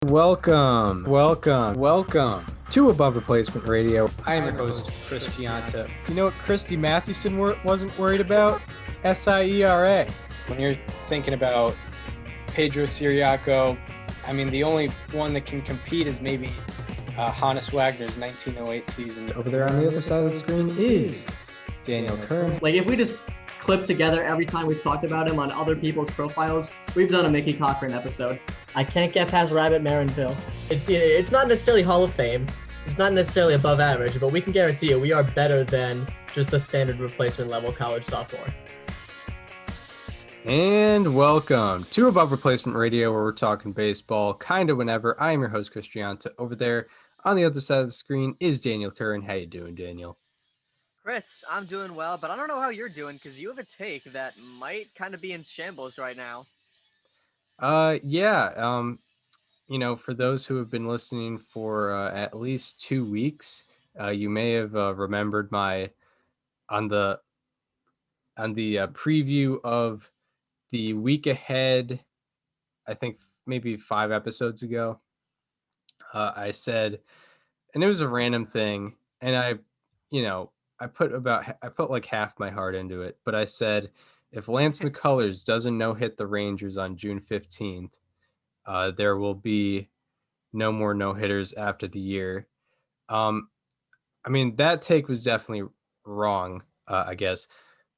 welcome to Above Replacement Radio. I am your host, Chris Gianta. You know what Christy Mathewson wasn't worried about? SIERA. When you're thinking about Pedro Ciriaco, I mean, the only one that can compete is maybe Hannes Wagner's 1908 season. Over there on the other side of the screen is Daniel Curran. Like, if we just clip together every time we've talked about him on other people's profiles, we've done a Mickey Cochran episode. I can't get past Rabbit Marinville. It's not necessarily Hall of Fame. It's not necessarily above average, but we can guarantee you we are better than just the standard replacement level college sophomore. And welcome to Above Replacement Radio, where we're talking baseball kind of whenever. I am your host, Chris Gianta. Over there on the other side of the screen is Daniel Curran. How you doing, Daniel? Chris, I'm doing well, but I don't know how you're doing because you have a take that might kind of be in shambles right now. For those who have been listening for at least 2 weeks, you may have remembered on the preview of the week ahead, I think maybe 5 episodes ago, I said, and it was a random thing, and I put like half my heart into it, but I said, if Lance McCullers doesn't no-hit the Rangers on June 15th, there will be no more no-hitters after the year. I mean, that take was definitely wrong, I guess,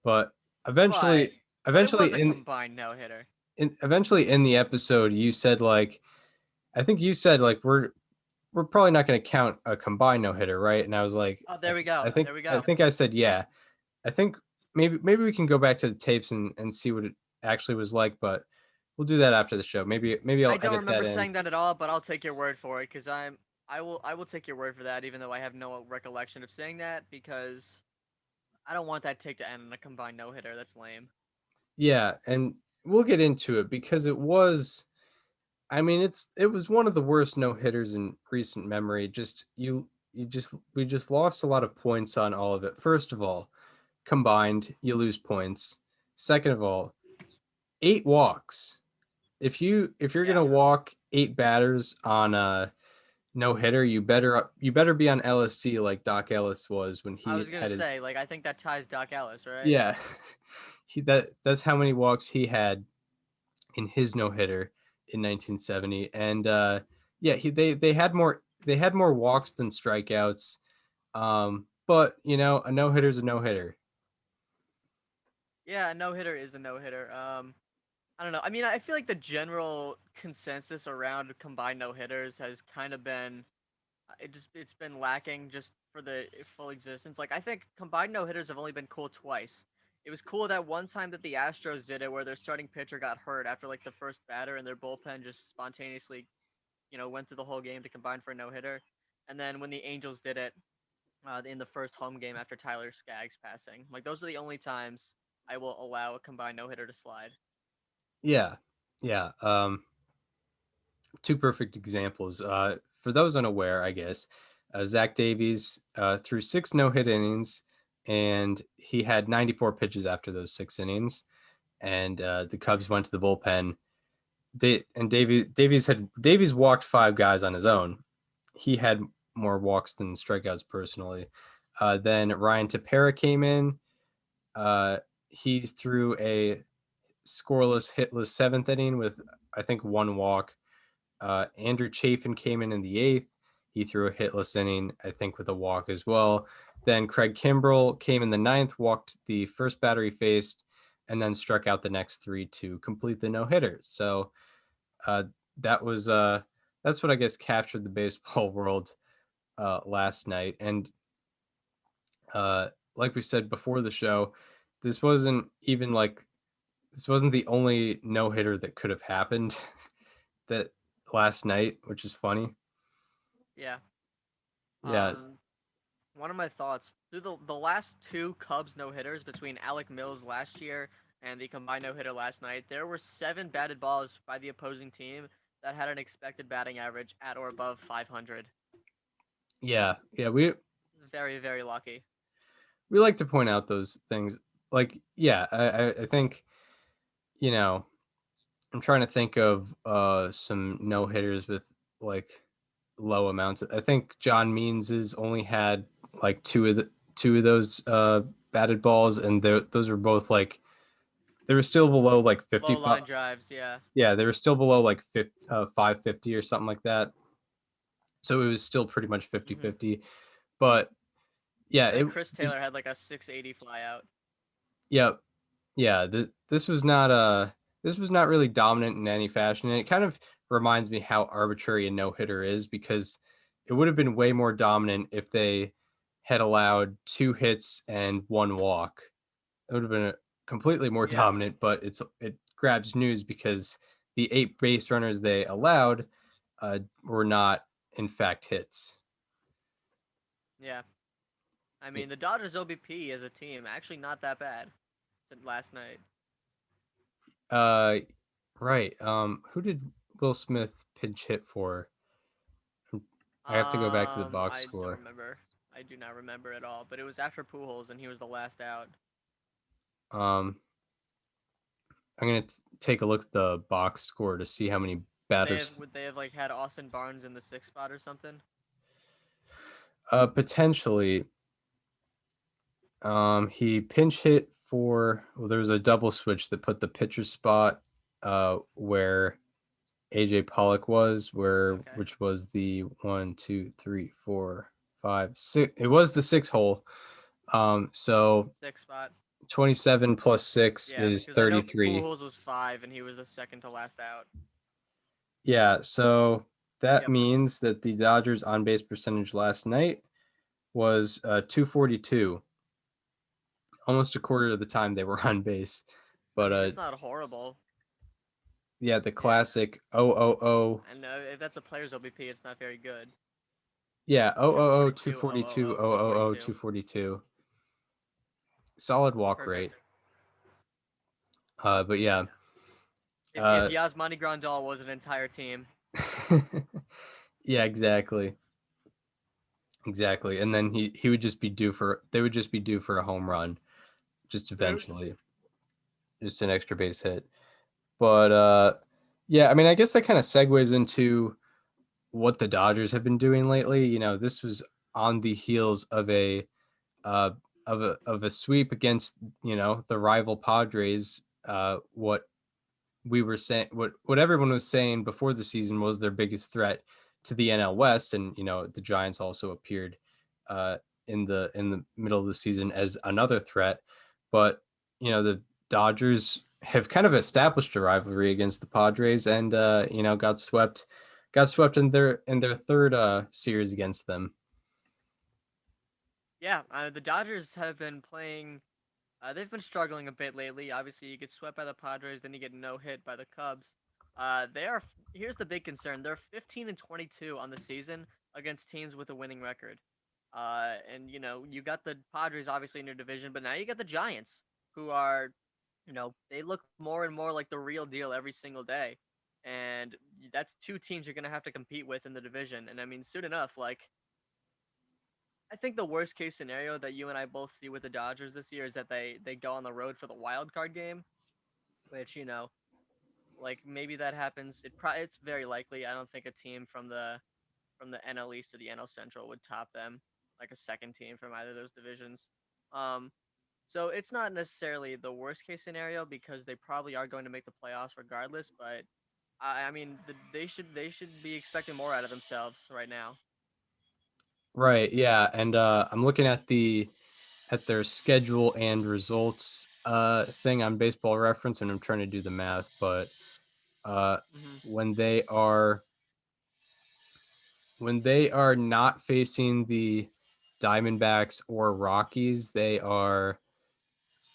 but eventually it was a combined no-hitter. Eventually in the episode, you said we're probably not going to count a combined no-hitter, right? And I was like, oh, there we go. I think I said, yeah. I think maybe we can go back to the tapes and see what it actually was like, but we'll do that after the show. Maybe I'll. I don't remember saying that at all, but I'll take your word for it because I will take your word for that, even though I have no recollection of saying that, because I don't want that take to end in a combined no-hitter. That's lame. Yeah, and we'll get into it because it was. I mean, it was one of the worst no-hitters in recent memory. We just lost a lot of points on all of it. First of all, combined, you lose points. Second of all, 8 walks. If you're gonna walk 8 batters on a no-hitter, you better be on LSD like Doc Ellis was when he. I was gonna say, I think that ties Doc Ellis, right? Yeah, that's how many walks he had in his no-hitter in 1970, and they had more walks than strikeouts, but a no-hitter is a no-hitter. Yeah, a no-hitter is a no-hitter. I don't know. I mean, I feel like the general consensus around combined no-hitters has kind of been it's been lacking just for the full existence. I think combined no-hitters have only been cool twice. It was cool that one time that the Astros did it where their starting pitcher got hurt after the first batter and their bullpen just spontaneously, went through the whole game to combine for a no-hitter. And then when the Angels did it in the first home game after Tyler Skaggs passing. Those are the only times I will allow a combined no-hitter to slide. Yeah. 2 perfect examples. For those unaware, I guess, Zach Davies threw 6 no-hit innings, and he had 94 pitches after those 6 innings, and the Cubs went to the bullpen. Davies walked 5 guys on his own. He had more walks than strikeouts personally. Then Ryan Tepera came in. He threw a scoreless, hitless 7th inning with, I think, 1 walk. Andrew Chafin came in the 8th. He threw a hitless inning, I think, with a walk as well. Then Craig Kimbrell came in the 9th, walked the first batter he faced, and then struck out the next 3 to complete the no-hitter. So that's what I guess captured the baseball world last night. And like we said before the show, this wasn't the only no-hitter that could have happened that last night, which is funny. Yeah. Yeah. One of my thoughts, through the last 2 Cubs no-hitters between Alec Mills last year and the combined no-hitter last night, there were 7 batted balls by the opposing team that had an expected batting average at or above 500. Yeah, we very, very lucky. We like to point out those things. I think, I'm trying to think of some no-hitters with like low amounts. I think John Means has only had like two of those batted balls, and those were both like they were still below like Low 55. line drives, yeah. Yeah, they were still below like 550 or something like that. So it was still pretty much 50-50. But yeah, I think Chris Taylor had like a 680 flyout. yeah, yeah. This was not really dominant in any fashion, and it kind of reminds me how arbitrary a no hitter is, because it would have been way more dominant if they had allowed 2 hits and 1 walk. It would have been completely more dominant, but it grabs news because the 8 base runners they allowed were not in fact hits. Yeah. I mean, the Dodgers OBP as a team actually not that bad last night. Right. Who did Will Smith pinch hit for? I have to go back to the box I don't score. remember. I do not remember at all. But it was after Pujols, and he was the last out. I'm gonna take a look at the box score to see how many batters. Would they have like had Austin Barnes in the 6th spot or something? Potentially. He pinch hit for. Well, there was a double switch that put the pitcher spot where AJ Pollock was, which was the 1, 2, 3, 4, 5, 6. It was the 6 hole. So 6th spot. 27 plus 6 is because 33. I know Pujols was 5, and he was the second to last out. Yeah, so that means that the Dodgers on base percentage last night was 242. Almost a quarter of the time they were on base. But it's not horrible. Yeah, the classic 000. And if that's a player's OBP, it's not very good. Yeah, 000, 242, 242, 000, 242. Solid walk rate. But yeah. If Yasmani Grandal was an entire team. Yeah, exactly. Exactly. And then he would just be due for a home run just eventually. Just an extra base hit. But yeah, I mean, I guess that kind of segues into what the Dodgers have been doing lately. You know, this was on the heels of a sweep against, you know, the rival Padres. What we were saying, what everyone was saying before the season was their biggest threat to the NL West, and you know the Giants also appeared in the middle of the season as another threat. But you know the Dodgers have kind of established a rivalry against the Padres, and you know got swept in their third series against them. Yeah, the Dodgers have been playing. They've been struggling a bit lately. Obviously, you get swept by the Padres, then you get no hit by the Cubs. They are. Here's the big concern: they're 15-22 on the season against teams with a winning record. And you know you got the Padres obviously in your division, but now you got the Giants, who are, you know, they look more and more like the real deal every single day. And that's 2 teams you're gonna have to compete with in the division. And I mean, soon enough, like I think the worst case scenario that you and I both see with the Dodgers this year is that they go on the road for the wild card game, which, you know, like maybe that happens. It's very likely. I don't think a team from the NL East or the NL Central would top them, like a second team from either of those divisions. So it's not necessarily the worst case scenario because they probably are going to make the playoffs regardless. But I mean, they should be expecting more out of themselves right now. Right. Yeah, and I'm looking at their schedule and results thing on Baseball Reference, and I'm trying to do the math, but when they are not facing the Diamondbacks or Rockies, they are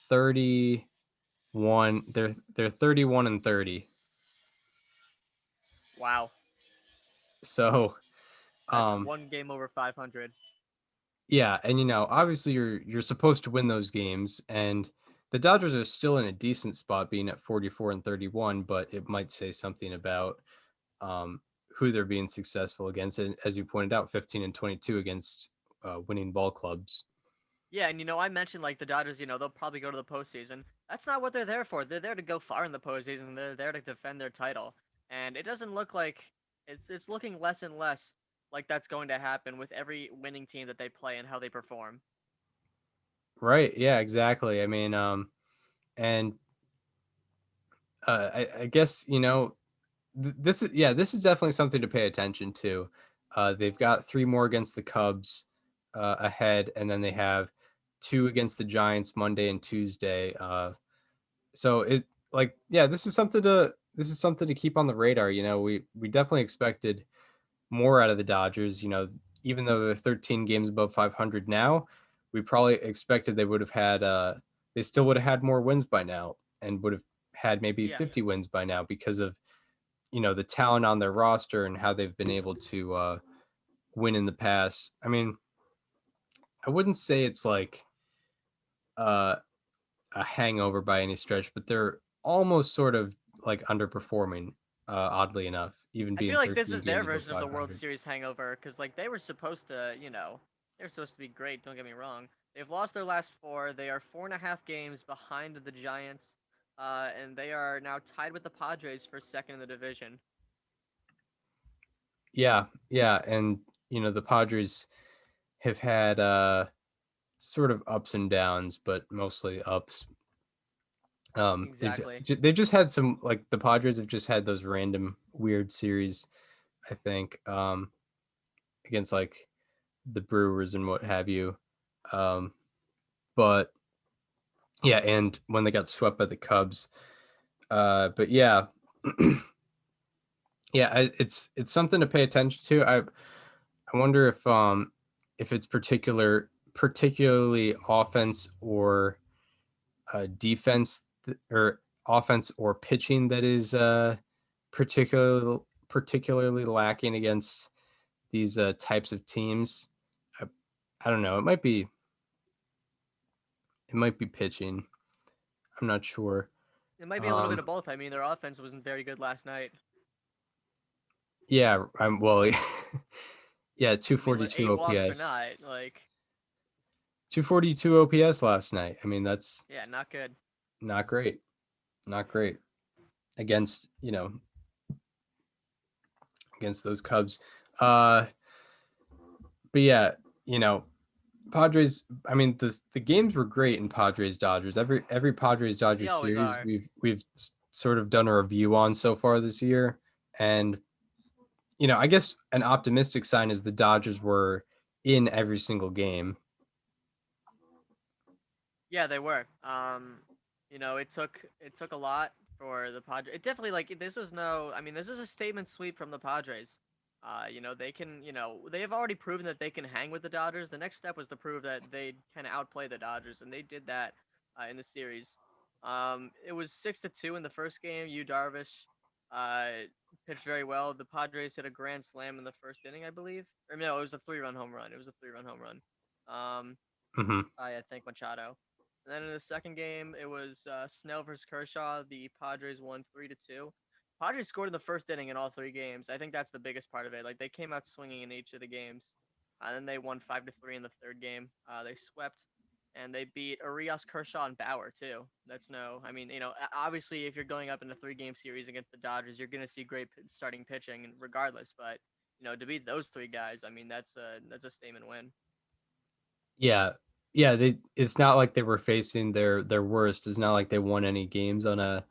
31. They're 31-30. Wow. So That's 1 game over 500. yeah, and you know, obviously you're supposed to win those games, and the Dodgers are still in a decent spot being at 44-31, but it might say something about who they're being successful against, and as you pointed out, 15-22 against winning ball clubs. Yeah, and you know, I mentioned like the Dodgers, you know, they'll probably go to the postseason. That's not what they're there for. They're there to go far in the postseason. They're there to defend their title. And it doesn't look like It's looking less and less like that's going to happen with every winning team that they play and how they perform. Right. Yeah, exactly. I mean, and I guess, this is definitely something to pay attention to. They've got 3 more against the Cubs ahead, and then they have 2 against the Giants Monday and Tuesday. So this is something to keep on the radar. We definitely expected more out of the Dodgers. Even though they're 13 games above 500 now, we probably expected they still would have had more wins by now, and would have had maybe Yeah. 50 wins by now because of the talent on their roster and how they've been able to win in the past. I mean, I wouldn't say it's like uh, a hangover by any stretch, but they're almost sort of like underperforming, oddly enough, even I feel being like this 13 is their games above version of the World 500. Series hangover because like they were supposed to, they're supposed to be great. Don't get me wrong. They've lost their last 4. They are 4.5 games behind the Giants, and they are now tied with the Padres for second in the division. Yeah, yeah, and the Padres have had sort of ups and downs, but mostly ups. Exactly. They've just had some, like, the Padres have just had those random weird series, I think, against like the Brewers and what have you. Um, but yeah, and when they got swept by the Cubs. But yeah, yeah, it's something to pay attention to. I wonder if it's particularly offense or defense or offense or pitching that is particularly lacking against these types of teams. I, I don't know. It might be pitching. I'm not sure. It might be a little bit Um, of both. I mean, their offense wasn't very good last night. yeah, I'm well. Yeah, I mean, 242 8 walks or OPS. not, like, 242 OPS last night. I mean, that's yeah, not good. not great. Not great against, against those Cubs. Uh, but yeah, you know, Padres. I mean, the games were great in Padres Dodgers. Every Padres They Dodgers always series are. we've sort of done a review on so far this year, and I guess an optimistic sign is the Dodgers were in every single game. Yeah, they were. It took a lot for the Padres. It definitely like this was no. I mean, this was a statement sweep from the Padres. They can. They have already proven that they can hang with the Dodgers. The next step was to prove that they kind of outplay the Dodgers, and they did that in the series. It was 6-2 in the first game. Yu Darvish pitched very well. The Padres hit a grand slam in the first inning, I believe. Or no, it was a 3-run home run. It was a 3-run home run. Hmm. I think Machado. And then in the second game, it was Snell versus Kershaw. The Padres won 3-2. Padres scored in the first inning in all 3 games. I think that's the biggest part of it. Like they came out swinging in each of the games, and then they won 5-3 in the third game. They swept, and they beat Urias, Kershaw, and Bauer too. That's no. I mean, obviously, if you're going up in a 3-game series against the Dodgers, you're gonna see great starting pitching, regardless. But to beat those 3 guys, I mean, that's a statement win. Yeah, yeah. It's not like they were facing their worst. It's not like they won any games on a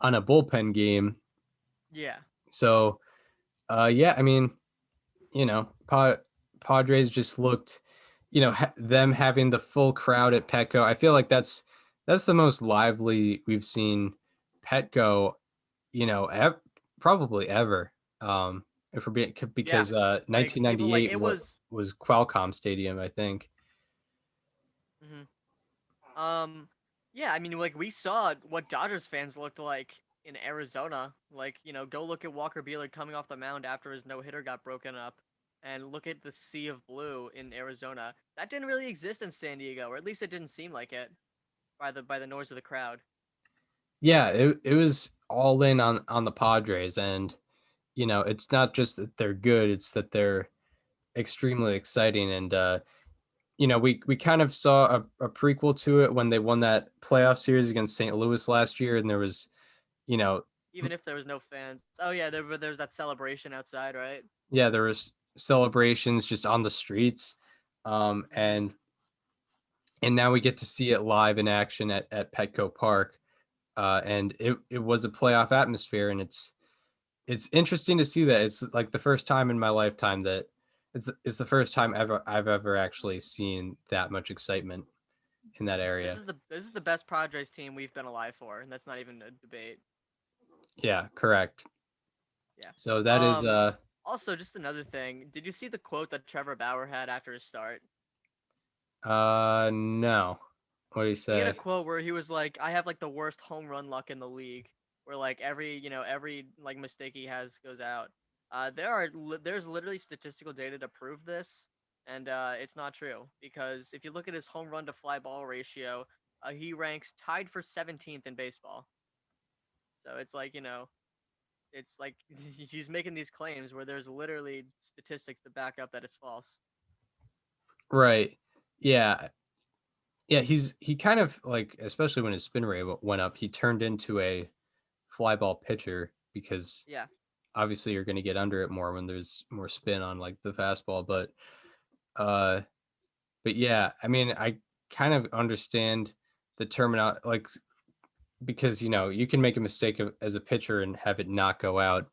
bullpen game. Yeah. So, yeah. I mean, Padres just looked, them having the full crowd at Petco. I feel like that's the most lively we've seen Petco, probably ever. If we're being Yeah. because Like people like 1998 it was. was Qualcomm Stadium, I think. Mhm. Um, yeah, I mean, like we saw what Dodgers fans looked like in Arizona. Like, go look at Walker Buehler coming off the mound after his no hitter got broken up, and look at the sea of blue in Arizona. That didn't really exist in San Diego, or at least it didn't seem like it by the noise of the crowd. Yeah, it was all in on the Padres, and it's not just that they're good; it's that they're extremely exciting. And we kind of saw a prequel to it when they won that playoff series against St. Louis last year, and there was, you know, Even if there was no fans. Oh yeah, there's that celebration outside, right? Yeah, there was celebrations just on the streets, and now we get to see it live in action at Petco Park, and it was a playoff atmosphere, and it's interesting to see that. It's like the first time in my lifetime that it's the first time I've ever actually seen that much excitement in that area. This is the best Padres team we've been alive for, and that's not even a debate. Yeah, correct. Yeah. So that is Also, just another thing. Did you see the quote that Trevor Bauer had after his start? no. What did he He had a say? quote where he was like, "I have like the worst home run luck in the league, where like every like mistake he has goes out." There's literally statistical data to prove this, and it's not true because if you look at his home run to fly ball ratio, he ranks tied for 17th in baseball. So it's like it's like he's making these claims where there's literally statistics to back up that it's false. Right. Yeah. Yeah, he kind of like, especially when his spin rate went up, he turned into a fly ball pitcher because Yeah. obviously you're going to get under it more when there's more spin on like the fastball, uh but yeah, I mean, I kind of understand the terminology, like, because you can make a mistake as a pitcher and have it not go out,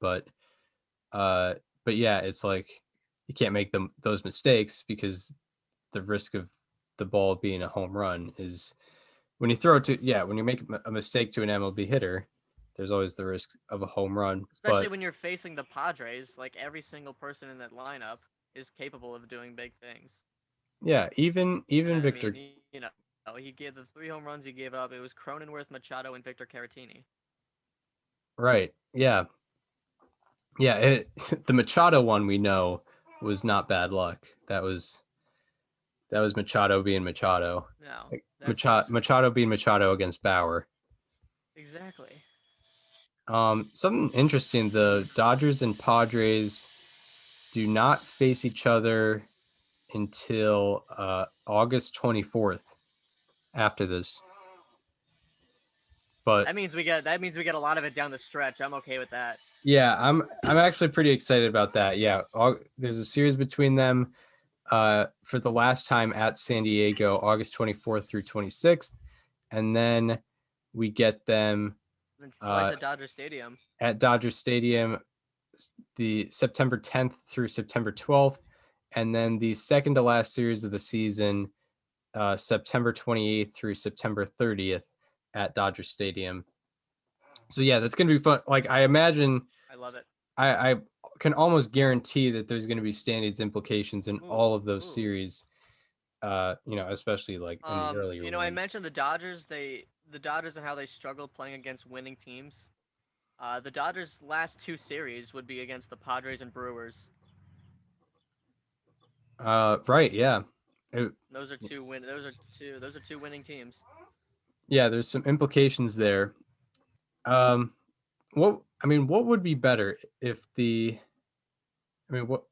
uh but yeah, it's like you can't make those mistakes because the risk of the ball being a home run is when you throw it to, yeah, when you make a mistake to an MLB hitter, there's always the risk of a home run. Especially But when you're facing the Padres, like every single person in that lineup is capable of doing big things. yeah, And even I mean, Victor, he gave the 3 home runs he gave up. It was Cronenworth, Machado, and Victor Caratini. right? Yeah, yeah. The Machado one we know was not bad luck. That was Machado being Machado. No, Like, that's just Machado being Machado against Bauer. exactly. Something interesting: the Dodgers and Padres do not face each other until August 24th after this. But That means we get a lot of it down the stretch. I'm okay with that. yeah, I'm actually pretty excited about that. Yeah, there's a series between them for the last time at San Diego, August 24th through 26th, and then we get them And twice at Dodger Stadium. at Dodger Stadium the September 10th through September 12th, and then the second to last series of the season, September 28th through September 30th at Dodger Stadium. So yeah, that's gonna be fun. Like, I imagine, I love it. I can almost guarantee that there's gonna be standings implications in all of those Ooh. series. Especially like in the earlier I ones. mentioned the Dodgers. The Dodgers and how they struggled playing against winning teams. The Dodgers' last 2 series would be against the Padres and Brewers. Right, yeah. Those are two winning teams. Yeah, there's some implications there. What would be better if I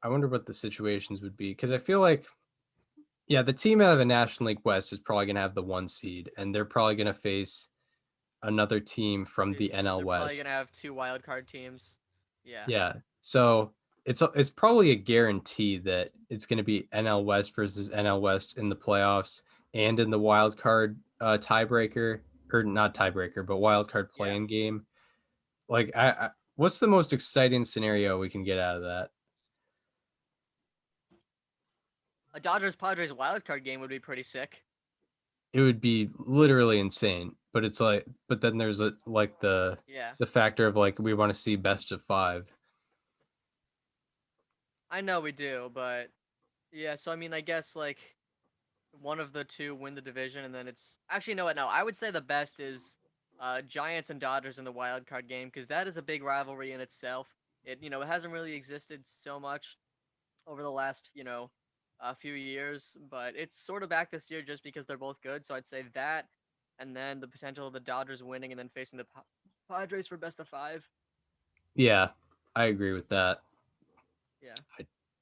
wonder what the situations would be, because I feel like, yeah, the team out of the National League West is probably gonna have the 1 seed, and they're probably gonna face another team from the NL They're probably West. gonna have 2 wild card teams. Yeah. Yeah, so it's probably a guarantee that it's going to be NL West versus NL West in the playoffs and in the wild card tiebreaker, or not tiebreaker, but wild card playing game. Like, what's the most exciting scenario we can get out of that? A Dodgers Padres wild card game would be pretty sick. It would be literally insane, but it's like, but then there's the factor of like, we want to see best of 5. I know we do, but yeah. So I mean, I guess like one of the two win the division, and then it's actually no. No, I would say the best is Giants and Dodgers in the wild card game because that is a big rivalry in itself. It hasn't really existed so much over the last a few years, but it's sort of back this year just because they're both good. So I'd say that, and then the potential of the Dodgers winning and then facing the Padres for best of 5. Yeah, I agree with that. Yeah,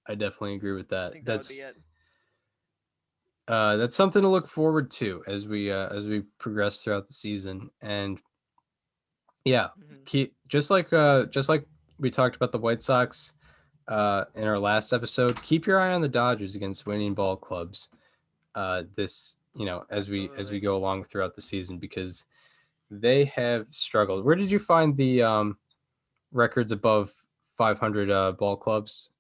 I definitely agree with that. I think that would be it. That's something to look forward to as we progress throughout the season. And Yeah, Mhm. just like we talked about the White Sox in our last episode. Keep your eye on the Dodgers against winning ball clubs. This as we Absolutely. go along throughout the season, because they have struggled. Where did you find the records above 500 ball clubs?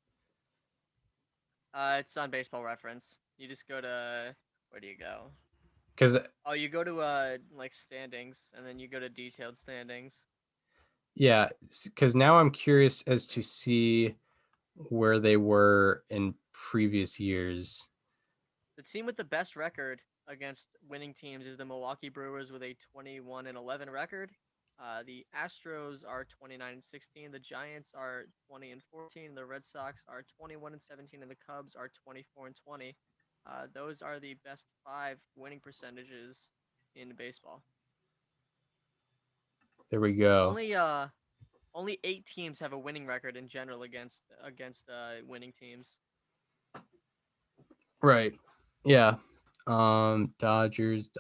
It's on Baseball Reference. You just go to where do you go? Because Oh, you go to like standings, and then you go to detailed standings. yeah, because now I'm curious as to see where they were in previous years. The team with the best record against winning teams is the Milwaukee Brewers with a 21-11 record. The Astros are 29-16. The Giants are 20-14. The Red Sox are 21-17, and the Cubs are 24-20. Those are the best 5 winning percentages in baseball. There we go. Only 8 teams have a winning record in general against winning teams. Right. Yeah. Dodgers.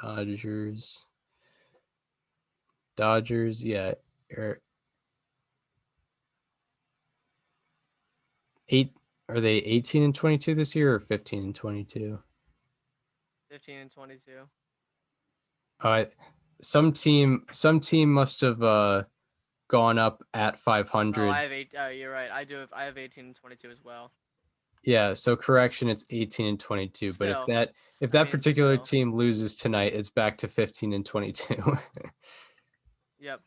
Yeah. Er, eight. Are they 18 and 22 this year or 15 and 22? 15-22. Some team must have gone up at Oh, 500. I have 8. You're right. I have 18-22 as well. Yeah, so correction, it's 18 and 22. But Still, if I that mean, particular still. team loses tonight, it's back to 15 and 22. Yep.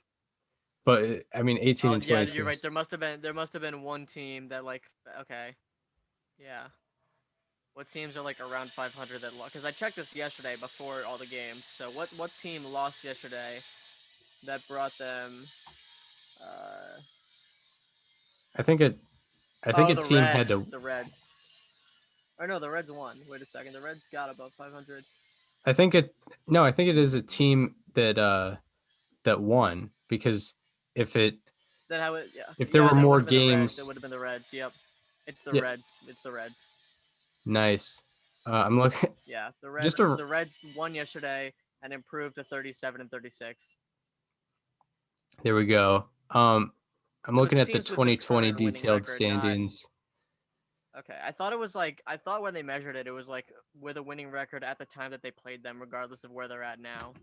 But I mean, 18 Oh, and yeah, 22 you're right. is, There must have been one team that like okay. Yeah. What teams are like around 500 that lost? Because I checked this yesterday before all the games. So what team lost yesterday that brought them? Uh, I think it I think oh, a the team had Reds. to The Reds. Or no, the Reds won. Wait a second. The Reds got above 500. I think it no, I think it is a team that won, because if it Then how would yeah if there yeah were then it would more have been the Reds. It games. would have been the Reds. Yep. It's the Yeah, Reds. It's the Reds. nice. I'm looking Yeah, just a The Reds won yesterday and improved to 37-36. there we go. I'm So looking it's at the teams with the 2020 current winning detailed record, not standings. okay. I thought when they measured it, it was like with a winning record at the time that they played them, regardless of where they're at now.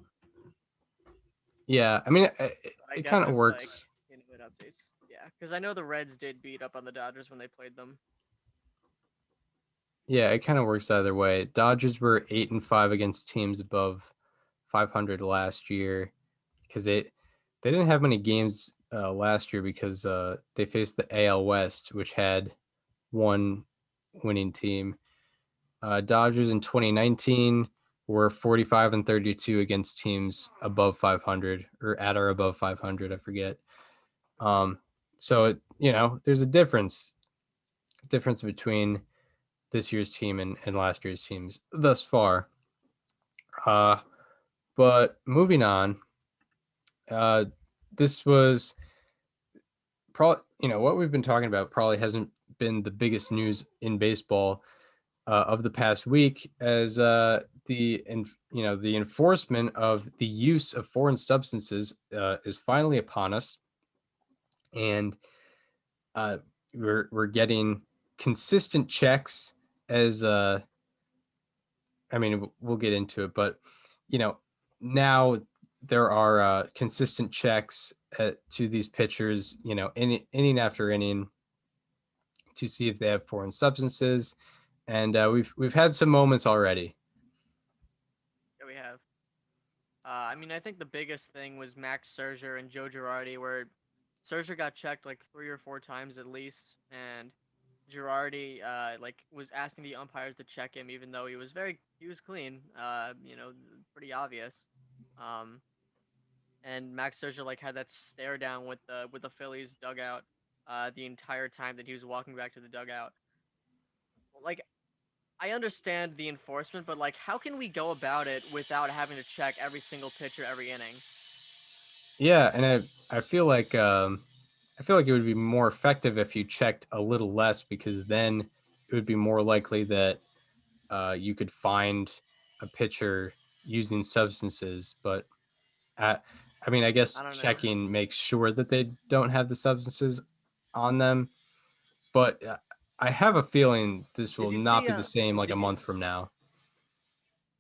Yeah, I mean I it guess kind of it's like works. it updates. Yeah, because I know the Reds did beat up on the Dodgers when they played them. Yeah, it kind of works either way. Dodgers were 8-5 against teams above 500 last year, because they didn't have many games last year, because they faced the AL West, which had one winning team. Dodgers in 2019 were 45 and 32 against teams above 500 or at or above 500. I forget. So there's a difference between this year's team and last year's teams thus far. But moving on, this was probably, what we've been talking about probably hasn't been the biggest news in baseball of the past week, as the enforcement of the use of foreign substances is finally upon us, and we're getting consistent checks as I mean, we'll get into it, but now there are consistent checks to these pitchers, inning after inning, to see if they have foreign substances, and we've had some moments already. Yeah, we have. I mean, I think the biggest thing was Max Scherzer and Joe Girardi, where Scherzer got checked like 3 or 4 times at least, and Girardi like was asking the umpires to check him, even though he was clean. Pretty obvious. Um, and Max Scherzer like had that stare down with the Phillies dugout, the entire time that he was walking back to the dugout. Like, I understand the enforcement, but like, how can we go about it without having to check every single pitcher every inning? Yeah, and I feel like it would be more effective if you checked a little less, because then it would be more likely that you could find a pitcher using substances. But I mean, I guess I don't know. checking makes sure that they don't have the substances on them, but I have a feeling this Did will you not see? be the same like a Did you? month from now.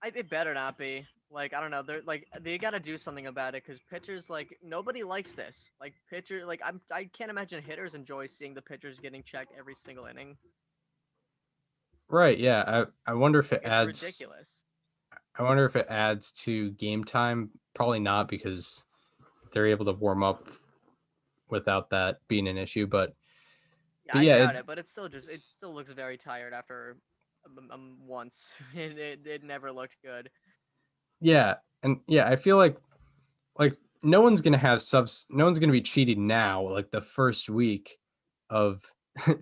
It better not be. Like I don't know. They're like they gotta do something about it because pitchers like nobody likes this. Like pitcher like I can't imagine hitters enjoy seeing the pitchers getting checked every single inning. Right, yeah. I wonder if Like it it's adds ridiculous. I wonder if it adds to game time. Probably not because they're able to warm up without that being an issue, Yeah, but I yeah, doubt it, but it still looks very tired after once. It never looked good. yeah, and yeah, I feel like no one's gonna have subs. No one's gonna be cheating now. Like the first week of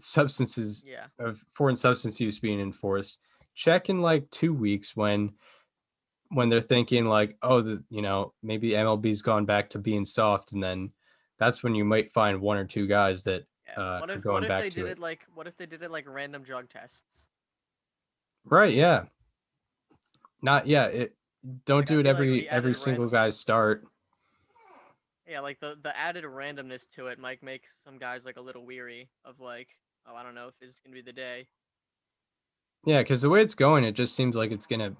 substances Yeah. of foreign substance use being enforced. Check in like 2 weeks when they're thinking like, oh, maybe MLB's gone back to being soft, and then that's when you might find one or two guys that Yeah. are What going if back they to did it. it like what if they did it like random drug tests? Right? Yeah. Not yeah. It don't Like I do it feel like every single guy's start. yeah, like the added randomness to it might make some guys like a little weary of like, oh, I don't know if this is gonna be the day. Yeah, because the way it's going, it just seems like it's gonna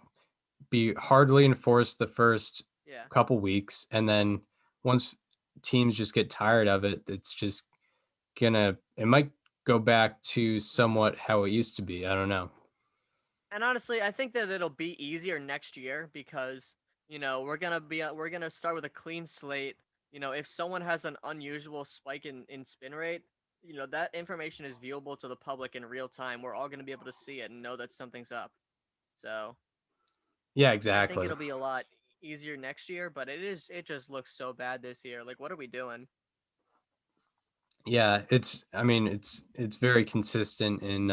be hardly enforced the first Yeah. couple weeks, and then once teams just get tired of it, it's just it might go back to somewhat how it used to be. I don't know. And honestly, I think that it'll be easier next year because we're gonna start with a clean slate. If someone has an unusual spike in spin rate, that information is viewable to the public in real time. We're all gonna be able to see it and know that something's up. So Yeah, I think exactly. it'll be a lot easier next year, but it just looks so bad this year. Like, what are we doing? Yeah, I mean, it's very consistent in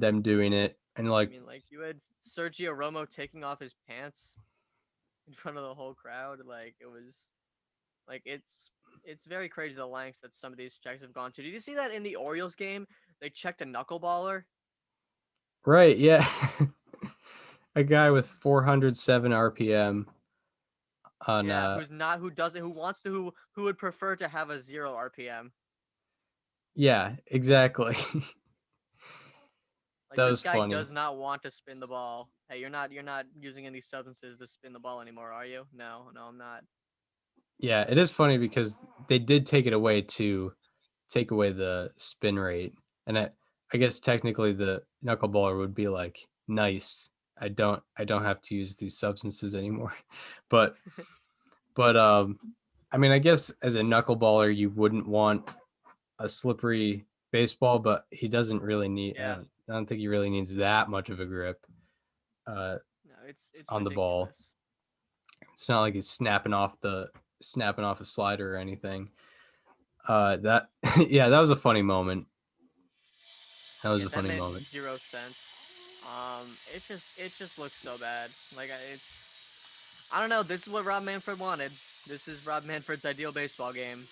them doing it, and I like, mean, like you had Sergio Romo taking off his pants in front of the whole crowd. Like it was like it's very crazy the lengths that some of these checks have gone to. Did you see that in the Orioles game? They checked a knuckleballer. right, yeah. A guy with 407 RPM on Yeah, who's not who doesn't who wants to who would prefer to have a 0 RPM. yeah, exactly. Like That this was guy funny. does not want to spin the ball. Hey, you're not using any substances to spin the ball anymore, are you? No, no, I'm not. Yeah, it is funny because they did take it away to take away the spin rate. And I guess technically the knuckleballer would be like, nice. I don't have to use these substances anymore. But but I mean, I guess as a knuckleballer you wouldn't want a slippery baseball, but he doesn't really need Yeah. I don't think he really needs that much of a grip uh No, it's on the ball. ridiculous. It's not like he's snapping off a slider or anything. That yeah, that was a funny moment. That was Yeah, a that funny made moment. 0 sense. It just looks so bad. Like it's I don't know. This is what Rob Manfred wanted. This is Rob Manfred's ideal baseball game.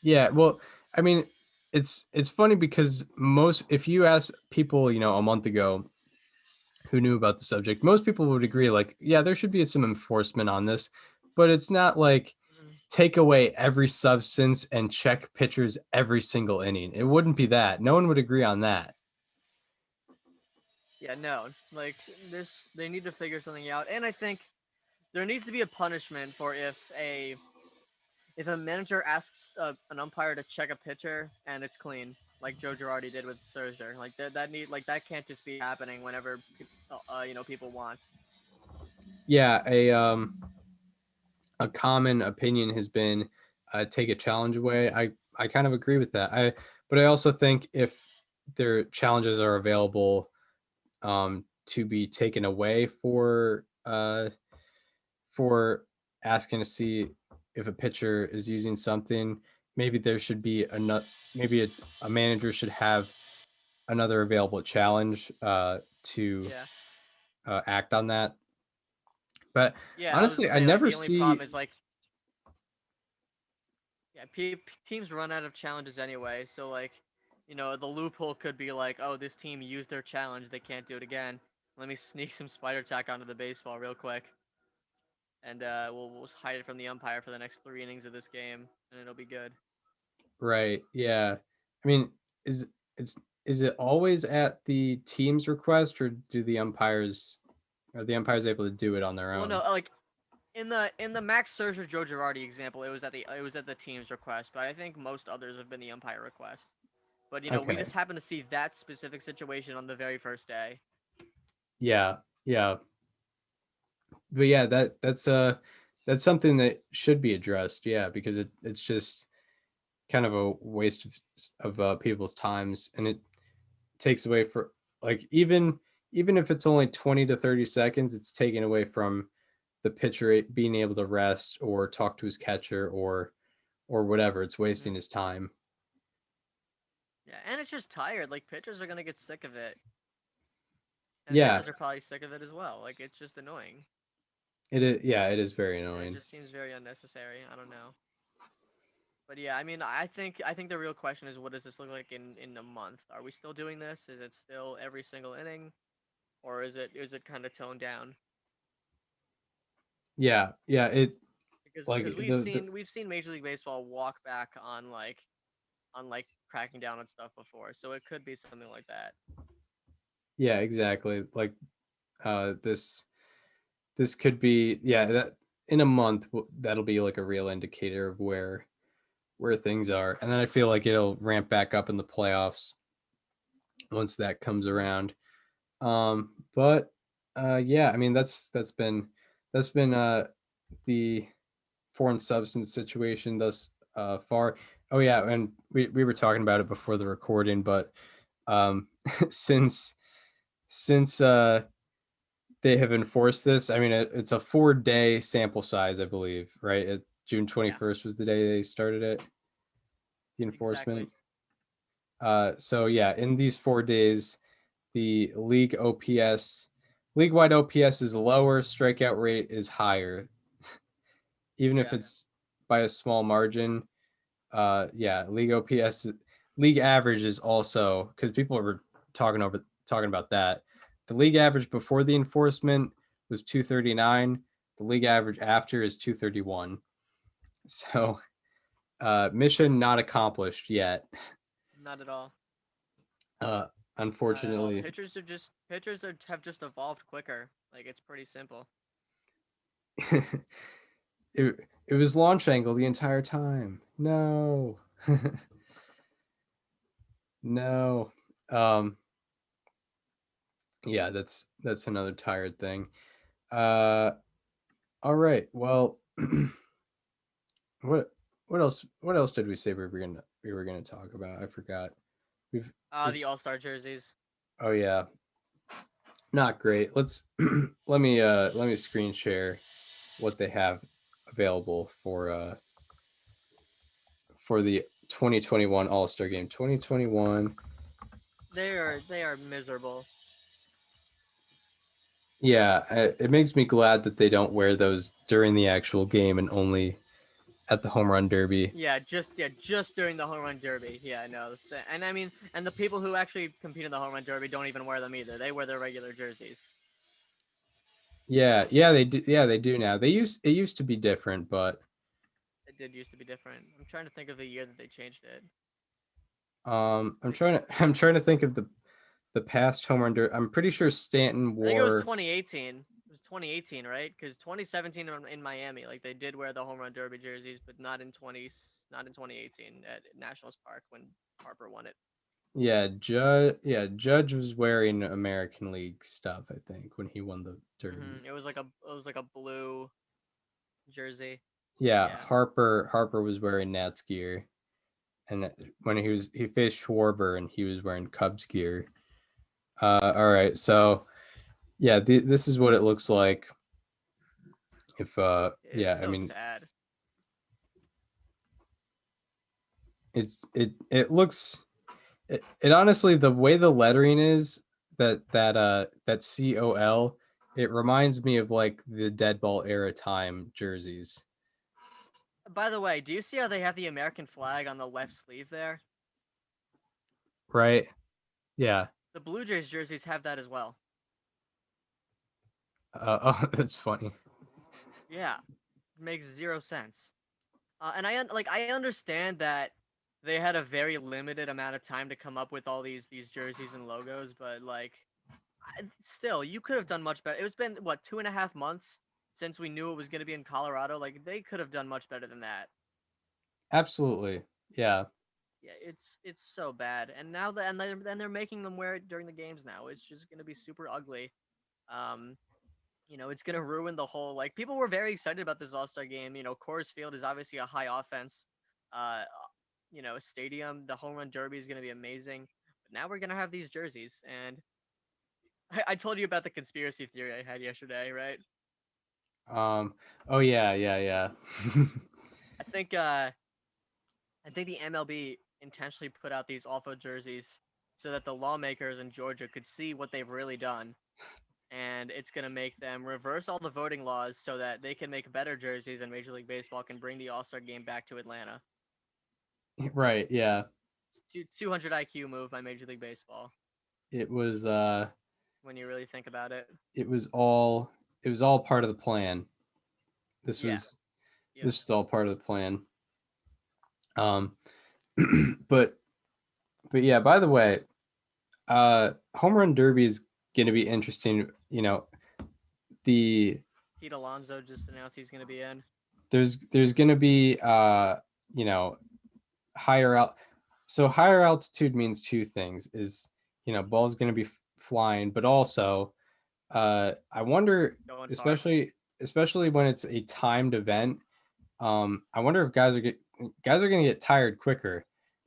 Yeah, well, I mean, it's funny because most if you ask people, a month ago who knew about the subject, most people would agree like, yeah, there should be some enforcement on this, but it's not like Mm. take away every substance and check pitchers every single inning. It wouldn't be that. No one would agree on that. Yeah, no. Like this, they need to figure something out, and I think there needs to be a punishment for if a manager asks an umpire to check a pitcher and it's clean, like Joe Girardi did with Scherzer. Like that can't just be happening whenever people want. Yeah, a common opinion has been take a challenge away. I kind of agree with that. But I also think if their challenges are available to be taken away for asking to see if a pitcher is using something, maybe there should be another. Maybe a manager should have another available challenge to Yeah, act on that. But yeah. I was honestly, just I saying like never the only problem see. is like yeah, teams run out of challenges anyway. So like, the loophole could be like, oh, this team used their challenge, they can't do it again. Let me sneak some spider tack onto the baseball real quick. and we'll hide it from the umpire for the next 3 innings of this game, and it'll be good. Right. Yeah. I mean, is it's is it always at the team's request, or are the umpires able to do it on their Well, own? no, like in the Max Scherzer Joe Girardi example, it was at the team's request, but I think most others have been the umpire request. But we Okay. just happened to see that specific situation on the very first day. Yeah. Yeah. But yeah, that's something that should be addressed. Yeah, because it's just kind of a waste of people's times, and it takes away for like even if it's only 20 to 30 seconds, it's taken away from the pitcher being able to rest or talk to his catcher or whatever. It's wasting his time. Yeah, and it's just tired. Like pitchers are gonna get sick of it, and Yeah, hitters are probably sick of it as well. Like it's just annoying. it is. Yeah, it is very Yeah, it annoying. just seems very unnecessary. I don't know. But yeah, I mean, I think the real question is, what does this look like in a month? Are we still doing this? Is it still every single inning, or is it kind of toned down? Yeah, yeah. It Because like we've seen Major League Baseball walk back on cracking down on stuff before, so it could be something like that. yeah, exactly. Like this could be, yeah, that in a month that'll be like a real indicator of where things are, and then I feel like it'll ramp back up in the playoffs once that comes around. But yeah, I mean that's been the foreign substance situation thus far. Oh yeah, and we were talking about it before the recording, but since since they have enforced this, I mean it's a 4-day sample size, I believe, right? June Yeah, 21st was the day they started it, the exactly. enforcement. So yeah, in these 4 days, the league-wide OPS is lower, strikeout rate is higher, even if Yeah. it's by a small margin. Yeah, league average is also, because people were talking about that. The league average before the enforcement was 239. The league average after is 231. So mission not accomplished yet. Not at all. Uh, Not at all. unfortunately. Have just evolved quicker. Like it's pretty simple. it was launch angle the entire time. No. No. Um yeah, that's another tired thing. Uh all right. Well, what what else did we say we were gonna talk about? I forgot. We've The All-Star jerseys. oh yeah, not great. Let's let me screen share what they have available for the 2021 All-Star game. 2021. They are miserable. Yeah, it makes me glad that they don't wear those during the actual game and only at the home run derby. Yeah, just during the home run derby. Yeah, no, and I mean, and the people who actually compete in the home run derby don't even wear them either. They wear their regular jerseys. Yeah, yeah, they do. Yeah, they do now. It used to be different, but It did used to be different. I'm trying to think of the year that they changed it. I'm trying to I'm trying to think of the past home run derby. I'm pretty sure Stanton I think it was wore. 2018. It was 2018, right? Because 2017 in Miami, like they did wear the home run derby jerseys, but not in 2018 at Nationals Park when Harper won it. Judge was wearing American League stuff, I think, when he won the derby. It was like a blue jersey. Yeah, Yeah. Harper was wearing Nats gear, and when he faced Schwarber and he was wearing Cubs gear. All right, so yeah, this is what it looks like. If It's yeah, I so mean sad. it looks it honestly, the way the lettering is, that COL, it reminds me of like the dead ball era time jerseys. By the way, do you see how they have the American flag on the left sleeve there? Right? Yeah. The Blue Jays jerseys have that as well. Oh, that's funny. Yeah, makes zero sense. And I understand that they had a very limited amount of time to come up with all these jerseys and logos, but like still, you could have done much better. It's been what 2.5 months since we knew it was going to be in Colorado. Like they could have done much better than that. Absolutely. Yeah. Yeah, it's so bad. And now that and they're making them wear it during the games now. It's just going to be super ugly. Um, it's gonna ruin the whole. Like people were very excited about this All-Star game. Coors Field is obviously a high offense, uh, stadium. The home run derby is gonna be amazing. But now we're gonna have these jerseys, and I told you about the conspiracy theory I had yesterday, right? Oh yeah, yeah, yeah. I think uh, I think the MLB intentionally put out these awful jerseys so that the lawmakers in Georgia could see what they've really done, and it's going to make them reverse all the voting laws so that they can make better jerseys and Major League Baseball can bring the All-Star game back to Atlanta. Right, yeah. It's 200 IQ move by Major League Baseball It was when you really think about it. it was all part of the plan. This Yeah. was Yep. this was all part of the plan. But yeah, by the way, home run derby is going to be interesting. The Pete Alonso just announced he's going to be in. there's going to be higher out. So higher altitude means two things: is ball's going to be flying, but also I wonder, Going far. especially when it's a timed event. I wonder if guys are going to get tired quicker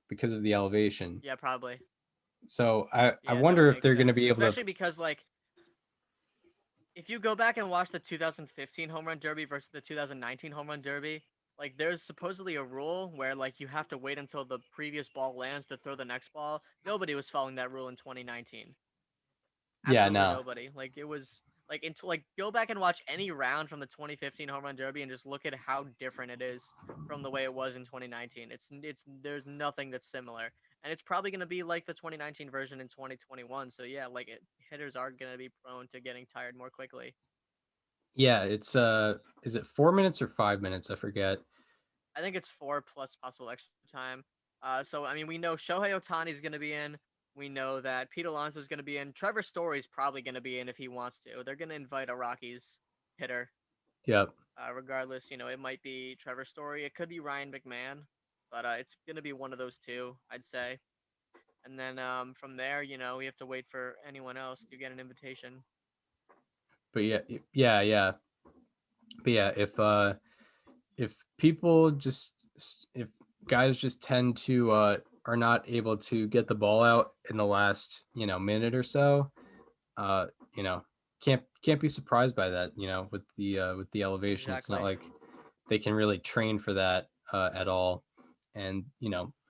because of the elevation. Yeah, probably. So I Yeah, that wonder would if make they're going to sense. be able Especially to. because, like, if you go back and watch the 2015 Home Run Derby versus the 2019 Home Run Derby, like, there's supposedly a rule where, like, you have to wait until the previous ball lands to throw the next ball. Nobody was following that rule in 2019. Yeah, Absolutely no. nobody. Like it was like into like go back and watch any round from the 2015 Home Run Derby and just look at how different it is from the way it was in 2019. It's there's nothing that's similar, and it's probably gonna be like the 2019 version in 2021. So yeah, like hitters are gonna be prone to getting tired more quickly. Yeah, it's is it 4 minutes or 5 minutes? I forget. I think it's 4 plus possible extra time. So I mean, we know Shohei Otani is gonna be in. We know that Pete Alonso is gonna be in. Trevor Story's probably gonna be in if he wants to. They're gonna invite a Rockies hitter. Yep. Regardless, it might be Trevor Story. It could be Ryan McMahon, but it's gonna be one of those two, I'd say. And then from there, we have to wait for anyone else to get an invitation. But yeah. But yeah, if people if guys just tend to are not able to get the ball out in the last minute or so, uh you know can't be surprised by that. With the elevation, it's not Exactly. like they can really train for that at all. And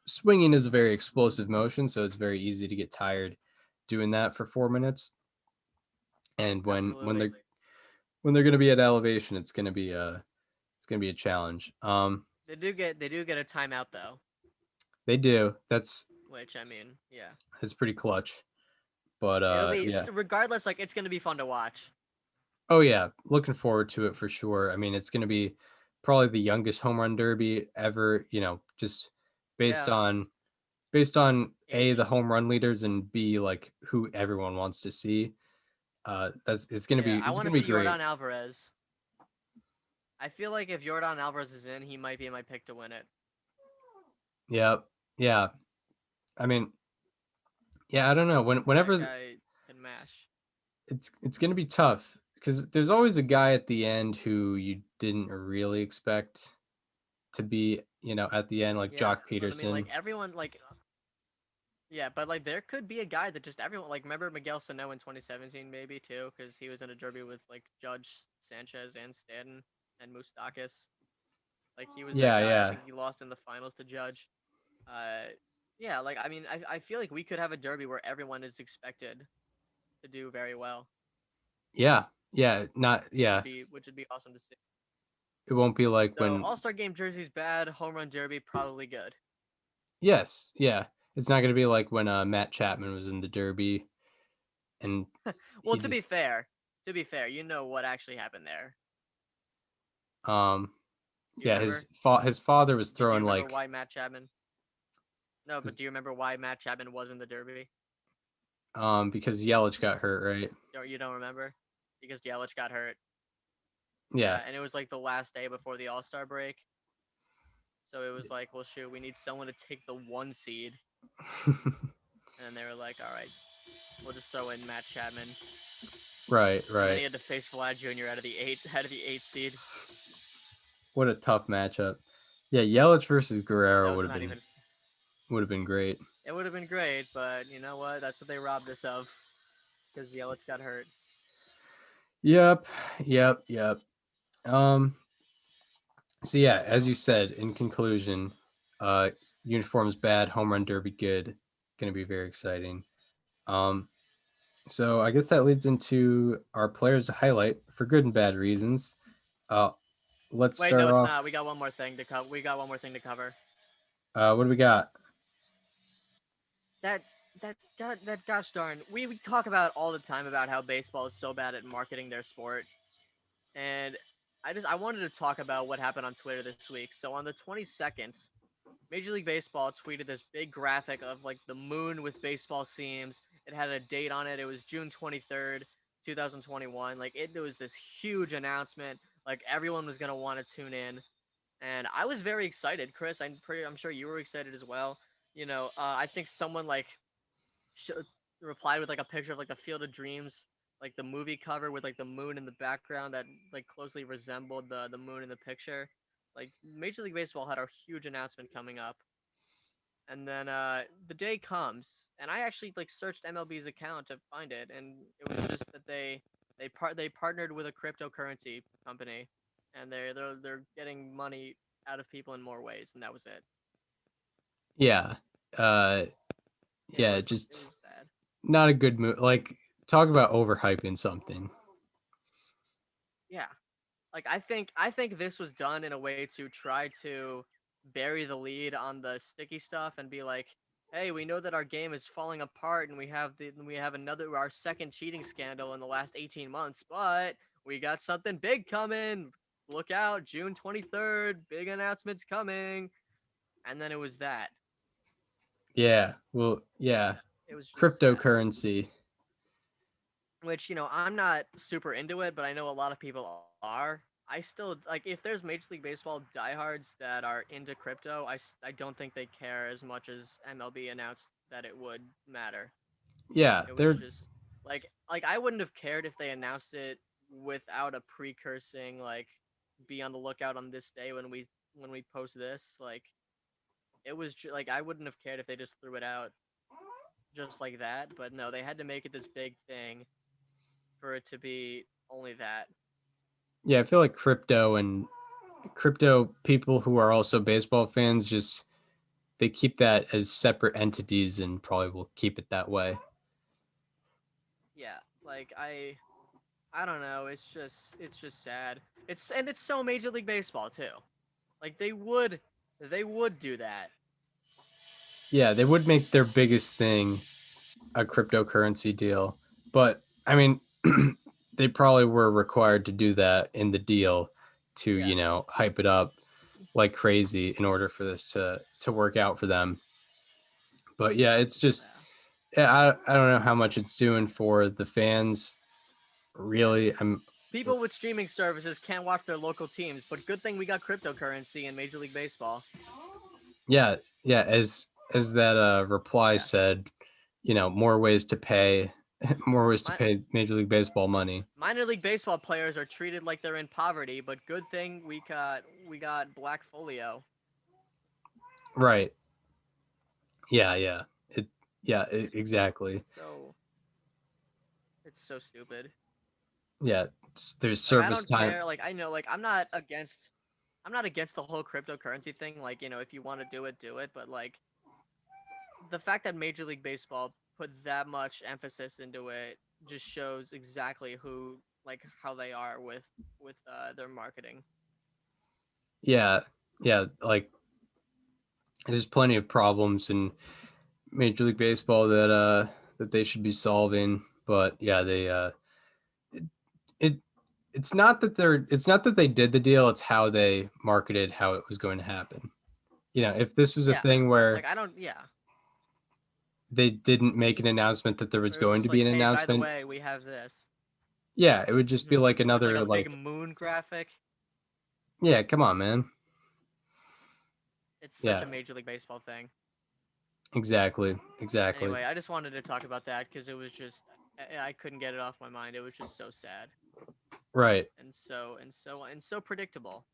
swinging is a very explosive motion, so it's very easy to get tired doing that for 4 minutes. And Absolutely. when they're going to be at elevation, it's going to be a challenge. They do get a timeout though, They do. That's which I mean, yeah. pretty clutch. But It'll be yeah. regardless, like it's gonna be fun to watch. Oh yeah, looking forward to it for sure. I mean, it's going to be probably the youngest home run derby ever, just based Yeah. on A, the Age. home run leaders, and B, like who everyone wants to see. It's going to Yeah, be I want to be see great. Yordan Alvarez. I feel like if Yordan Alvarez is in, he might be my pick to win it. Yeah. Yeah. I mean, yeah, I don't know. That Whenever guy can mash. it's going to be tough because there's always a guy at the end who you didn't really expect to be, at the end, like Yeah, Jock but I mean, like Peterson. everyone, like yeah, but like there could be a guy that just everyone like. Remember Miguel Sano in 2017, maybe too, because he was in a derby with like Judge, Sanchez, and Stanton and Moustakis. Like he was that Yeah, guy. I yeah. think he lost in the finals to Judge. Yeah, like I mean, I feel like we could have a derby where everyone is expected to do very well. Yeah. Yeah, not yeah. Which would be awesome to see. It won't be like So when. All Star Game jerseys bad, home run derby probably good. Yes, yeah. It's not going to be like when Matt Chapman was in the Derby and Well, he just. to be fair, you know what actually happened there. Do you Yeah, remember? his father was Do you throwing remember like why Matt Chapman? No, but do you remember why Matt Chapman was in the Derby? because Yelich got hurt, right? You don't remember? Because Yelich got hurt. Yeah. Yeah, and it was like the last day before the All-Star break. So it was like, well, shoot, we need someone to take the 1 seed. And they were like, all right, we'll just throw in Matt Chapman. Right, And then he right. had to face Vlad Jr. out of the 8th seed. What a tough matchup. Yeah, Yelich versus That Guerrero was would not even. have been great. It would have been great, but you know what? That's what they robbed us of because Yelich got hurt. Yep. So yeah, as you said, in conclusion, uniforms bad, home run derby good, going to be very exciting. So I guess that leads into our players to highlight for good and bad reasons. Let's Wait, start no, it's off. not. We got one more thing to cover. We got one more thing to cover. What do we got? That gosh darn. We talk about all the time about how baseball is so bad at marketing their sport, and I wanted to talk about what happened on Twitter this week. So on the 22nd, Major League Baseball tweeted this big graphic of like the moon with baseball seams. It had a date on it. It was June 23rd, 2021. Like it was this huge announcement. Like everyone was gonna want to tune in, and I was very excited. Chris, I'm sure you were excited as well. I think someone like sh- replied with like a picture of like the Field of Dreams, like the movie cover with like the moon in the background that like closely resembled the moon in the picture. Like Major League Baseball had a huge announcement coming up, and then the day comes, and I actually like searched MLB's account to find it, and it was just that they partnered with a cryptocurrency company, and they're getting money out of people in more ways, and that was it. Yeah. Yeah, It just was sad. not a good move. Like, talk about overhyping something. Yeah. Like I think this was done in a way to try to bury the lead on the sticky stuff and be like, "Hey, we know that our game is falling apart and we have another our second cheating scandal in the last 18 months, but we got something big coming. Look out, June 23rd, big announcements coming." And then it was that. Yeah. Well, yeah. It was just sad. Cryptocurrency. Which I'm not super into it, but I know a lot of people are. I still like if there's Major League Baseball diehards that are into crypto. I don't think they care as much as MLB announced that it would matter. Yeah, It was they're just like I wouldn't have cared if they announced it without a precursing like be on the lookout on this day when we post this. Like it was like I wouldn't have cared if they just threw it out just like that. But no, they had to make it this big thing for it to be only that. yeah, I feel like crypto people who are also baseball fans just they keep that as separate entities and probably will keep it that way. Yeah, like I don't know. It's just sad. It's so Major League Baseball too. Like they would do that. Yeah, they would make their biggest thing a cryptocurrency deal, but I mean, they probably were required to do that in the deal to, Yeah. hype it up like crazy in order for this to work out for them. But yeah, it's just Yeah. yeah, I don't know how much it's doing for the fans. Really, People with streaming services can't watch their local teams, but good thing we got cryptocurrency in Major League Baseball. yeah, as that reply Yeah. said, more ways to pay, more ways to My, pay Major League Baseball money. minor league baseball players are treated like they're in poverty, but good thing we got Black Folio. Right. Yeah. Exactly. So it's so stupid. Yeah, there's Like I service don't time. care. Like I know. Like I'm not against the whole cryptocurrency thing. Like if you want to do it. But like the fact that Major League Baseball put that much emphasis into it just shows exactly how they are with their marketing. Yeah, like there's plenty of problems in Major League Baseball that they should be solving, but yeah, they it it's not that they did the deal, it's how they marketed how it was going to happen. If this was a thing where Like I don't. Yeah. they didn't make an announcement that there was It was going to just be like, an hey, by the announcement, way, we have this. yeah, it would just be like With like another a big moon graphic. yeah, come on, man. It's such Yeah, a Major League Baseball thing. exactly. Anyway, I just wanted to talk about that because it was just I couldn't get it off my mind. It was just so sad Right. and so predictable.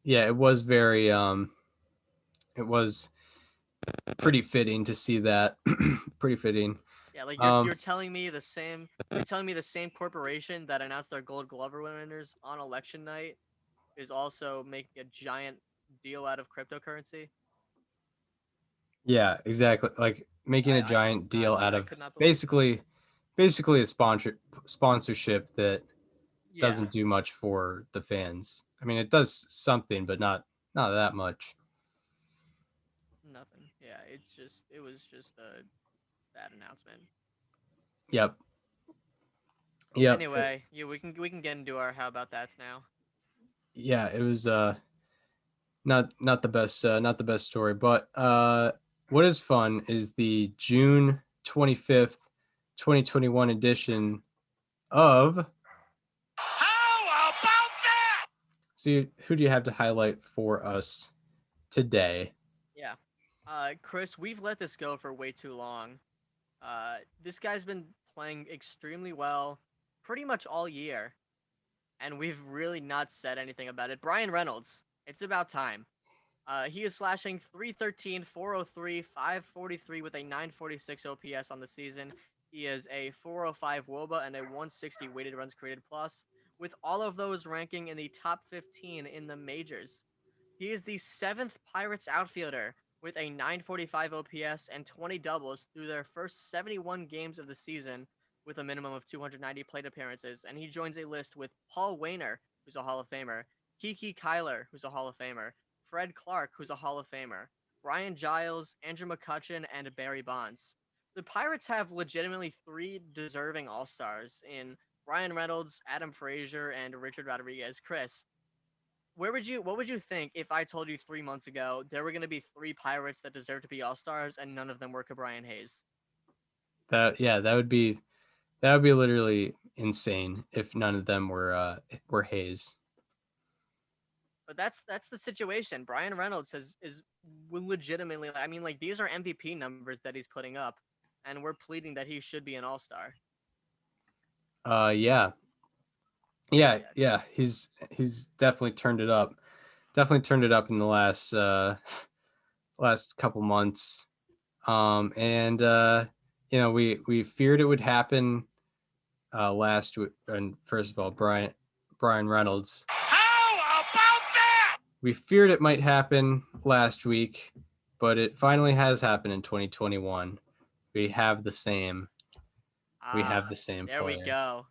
Yeah, it was very it was pretty fitting to see that. Pretty fitting. Yeah, like Um you're telling me the same. You're telling me the same corporation that announced their Gold Glover winners on election night is also making a giant deal out of cryptocurrency. yeah, exactly. Like making a giant deal out I of could not believe. basically a sponsorship that Yeah, doesn't do much for the fans. I mean, it does something, but not that much. nothing. Yeah, it was just a bad announcement. Yep. Yep. Anyway, yeah, we can get into our how about that's now. Yeah, it was not the best story, but what is fun is the June 25th, 2021 edition of How about that? So who do you have to highlight for us today? Yeah. Chris, we've let this go for way too long. This guy's been playing extremely well pretty much all year, and we've really not said anything about it. Brian Reynolds, it's about time. He is slashing 313, 403, 543 with a 946 OPS on the season. He is a 405 WOBA and a 160 weighted runs created plus, with all of those ranking in the top 15 in the majors. He is the 7th Pirates outfielder with a 945 OPS and 20 doubles through their first 71 games of the season with a minimum of 290 plate appearances, and he joins a list with Paul Wainer, who's a Hall of Famer, Kiki Kyler, who's a Hall of Famer, Fred Clark, who's a Hall of Famer, Brian Giles, Andrew McCutchen, and Barry Bonds. The Pirates have legitimately 3 deserving All-Stars in Brian Reynolds, Adam Frazier, and Richard Rodriguez. Chris, what would you think if I told you 3 months ago there were going to be 3 Pirates that deserve to be All-Stars and none of them were Brian Hayes? That would be literally insane if none of them were Hayes. But that's the situation. Brian Reynolds is legitimately. I mean, like these are MVP numbers that he's putting up, and we're pleading that he should be an All-Star. Yeah. He's definitely turned it up. Definitely turned it up in the last couple months. And we feared it would happen last week. And first of all, Brian Reynolds. How about that? We feared it might happen last week, but it finally has happened in 2021. We have the same. There player. we go.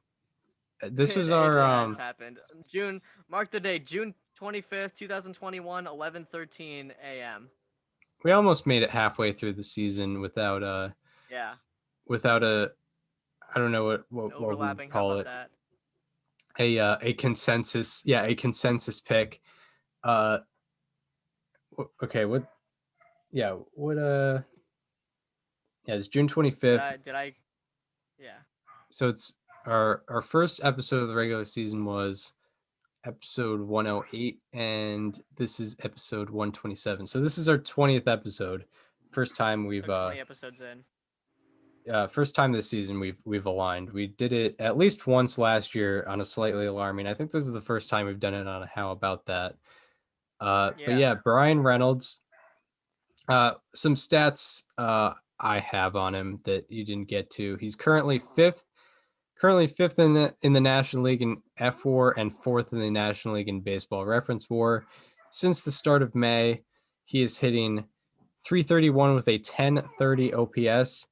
This was It our has happened. Mark the date, June 25th, 2021, 11:13 a.m. We almost made it halfway through the season without a I don't know what overlapping. we call How it. about that? A consensus pick. Okay, it's June 25th. Did I yeah. So it's our first episode of the regular season was episode 108, and this is episode 127. So this is our 20th episode. First time we've 20 episodes in. First time this season we've aligned. We did it at least once last year on a slightly alarming. I think this is the first time we've done it on a How About That. But yeah, Brian Reynolds. Some stats I have on him that you didn't get to. He's currently fifth in the National League in F4 and 4th in the National League in Baseball Reference WAR. Since the start of May, he is hitting 331 with a 1030 OPS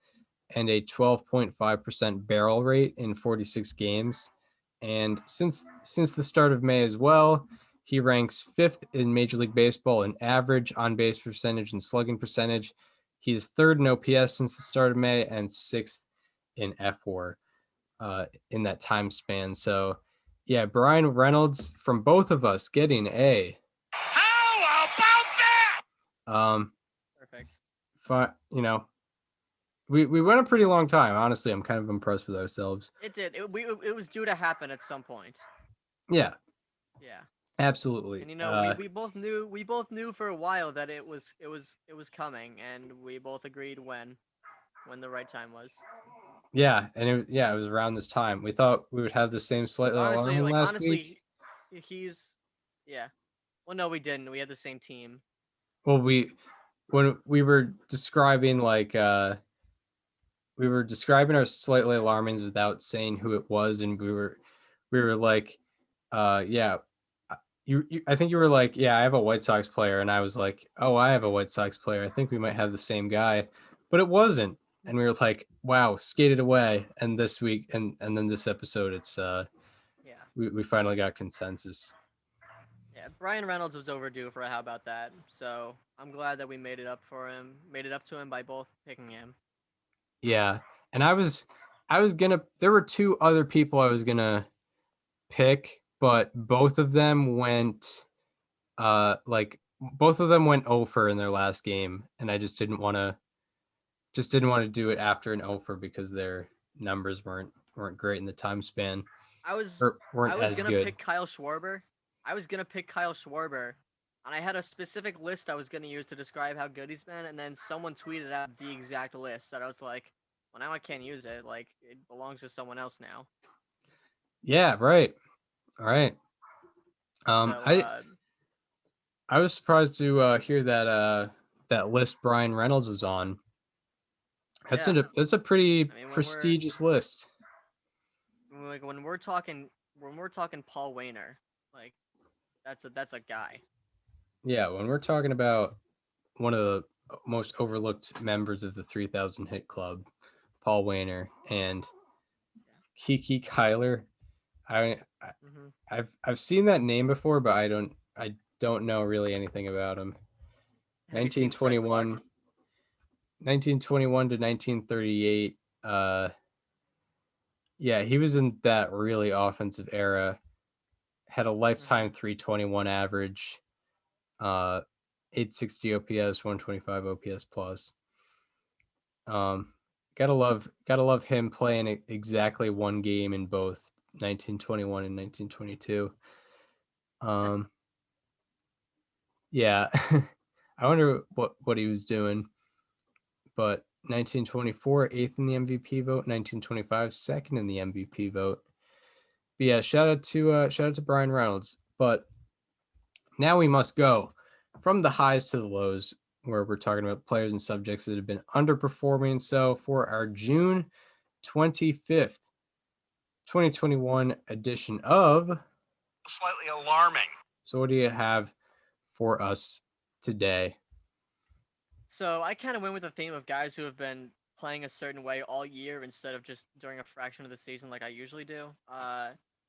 and a 12.5% barrel rate in 46 games. And since the start of May as well, he ranks 5th in Major League Baseball in average on base percentage and slugging percentage. He's 3rd in OPS since the start of May and 6th in F4 in that time span. So Yeah, Brian Reynolds from both of us getting A. How about that? Perfect. You know, we went a pretty long time. Honestly, I'm kind of impressed with ourselves. It did. It was due to happen at some point. Yeah, Yeah. absolutely. And you know, we both knew for a while that it was coming, and we both agreed when the right time was. Yeah, and it was around this time. We thought we would have the same slightly alarming last week. He's yeah. Well, no, we didn't. We had the same team. Well, when we were describing we were describing our slightly alarmings without saying who it was, and we were like, yeah. I think you were like, yeah, I have a White Sox player, and I was like, oh, I have a White Sox player. I think we might have the same guy, but it wasn't. And we were like, wow, skated away. And this week, and then this episode, it's Yeah. we finally got consensus. Yeah, Brian Reynolds was overdue for a how about that. So I'm glad that we made it up to him by both picking him. Yeah, and I was gonna. There were two other people I was gonna pick, but both of them went both of them went 0 in their last game, and I just didn't want to do it after an 0 because their numbers weren't great in the time span. I was weren't as gonna good. pick Kyle Schwarber. And I had a specific list I was gonna use to describe how good he's been, and then someone tweeted out the exact list that I was like, well, now I can't use it. Like, it belongs to someone else now. Yeah, right. All right. I was surprised to hear that list Brian Reynolds was on. That's a pretty prestigious list. Like when we're talking Paul Wainer, like that's a guy. Yeah, when we're talking about one of the most overlooked members of the 3,000 Hit Club, Paul Wainer, and Kiki Kyler. I've seen that name before, but I don't know really anything about him. 1921 to 1938. Yeah, he was in that really offensive era. Had a lifetime 321 average, 860 OPS, 125 OPS plus. Gotta love him playing exactly one game in both 1921 and 1922. Yeah, I wonder what he was doing. But 1924, 8th in the MVP vote. 1925, 2nd in the MVP vote. But yeah, shout out to Brian Reynolds. But now we must go from the highs to the lows, where we're talking about players and subjects that have been underperforming. So for our June 25th, 2021 edition of Slightly alarming. So what do you have for us today? So I kind of went with the theme of guys who have been playing a certain way all year instead of just during a fraction of the season like I usually do.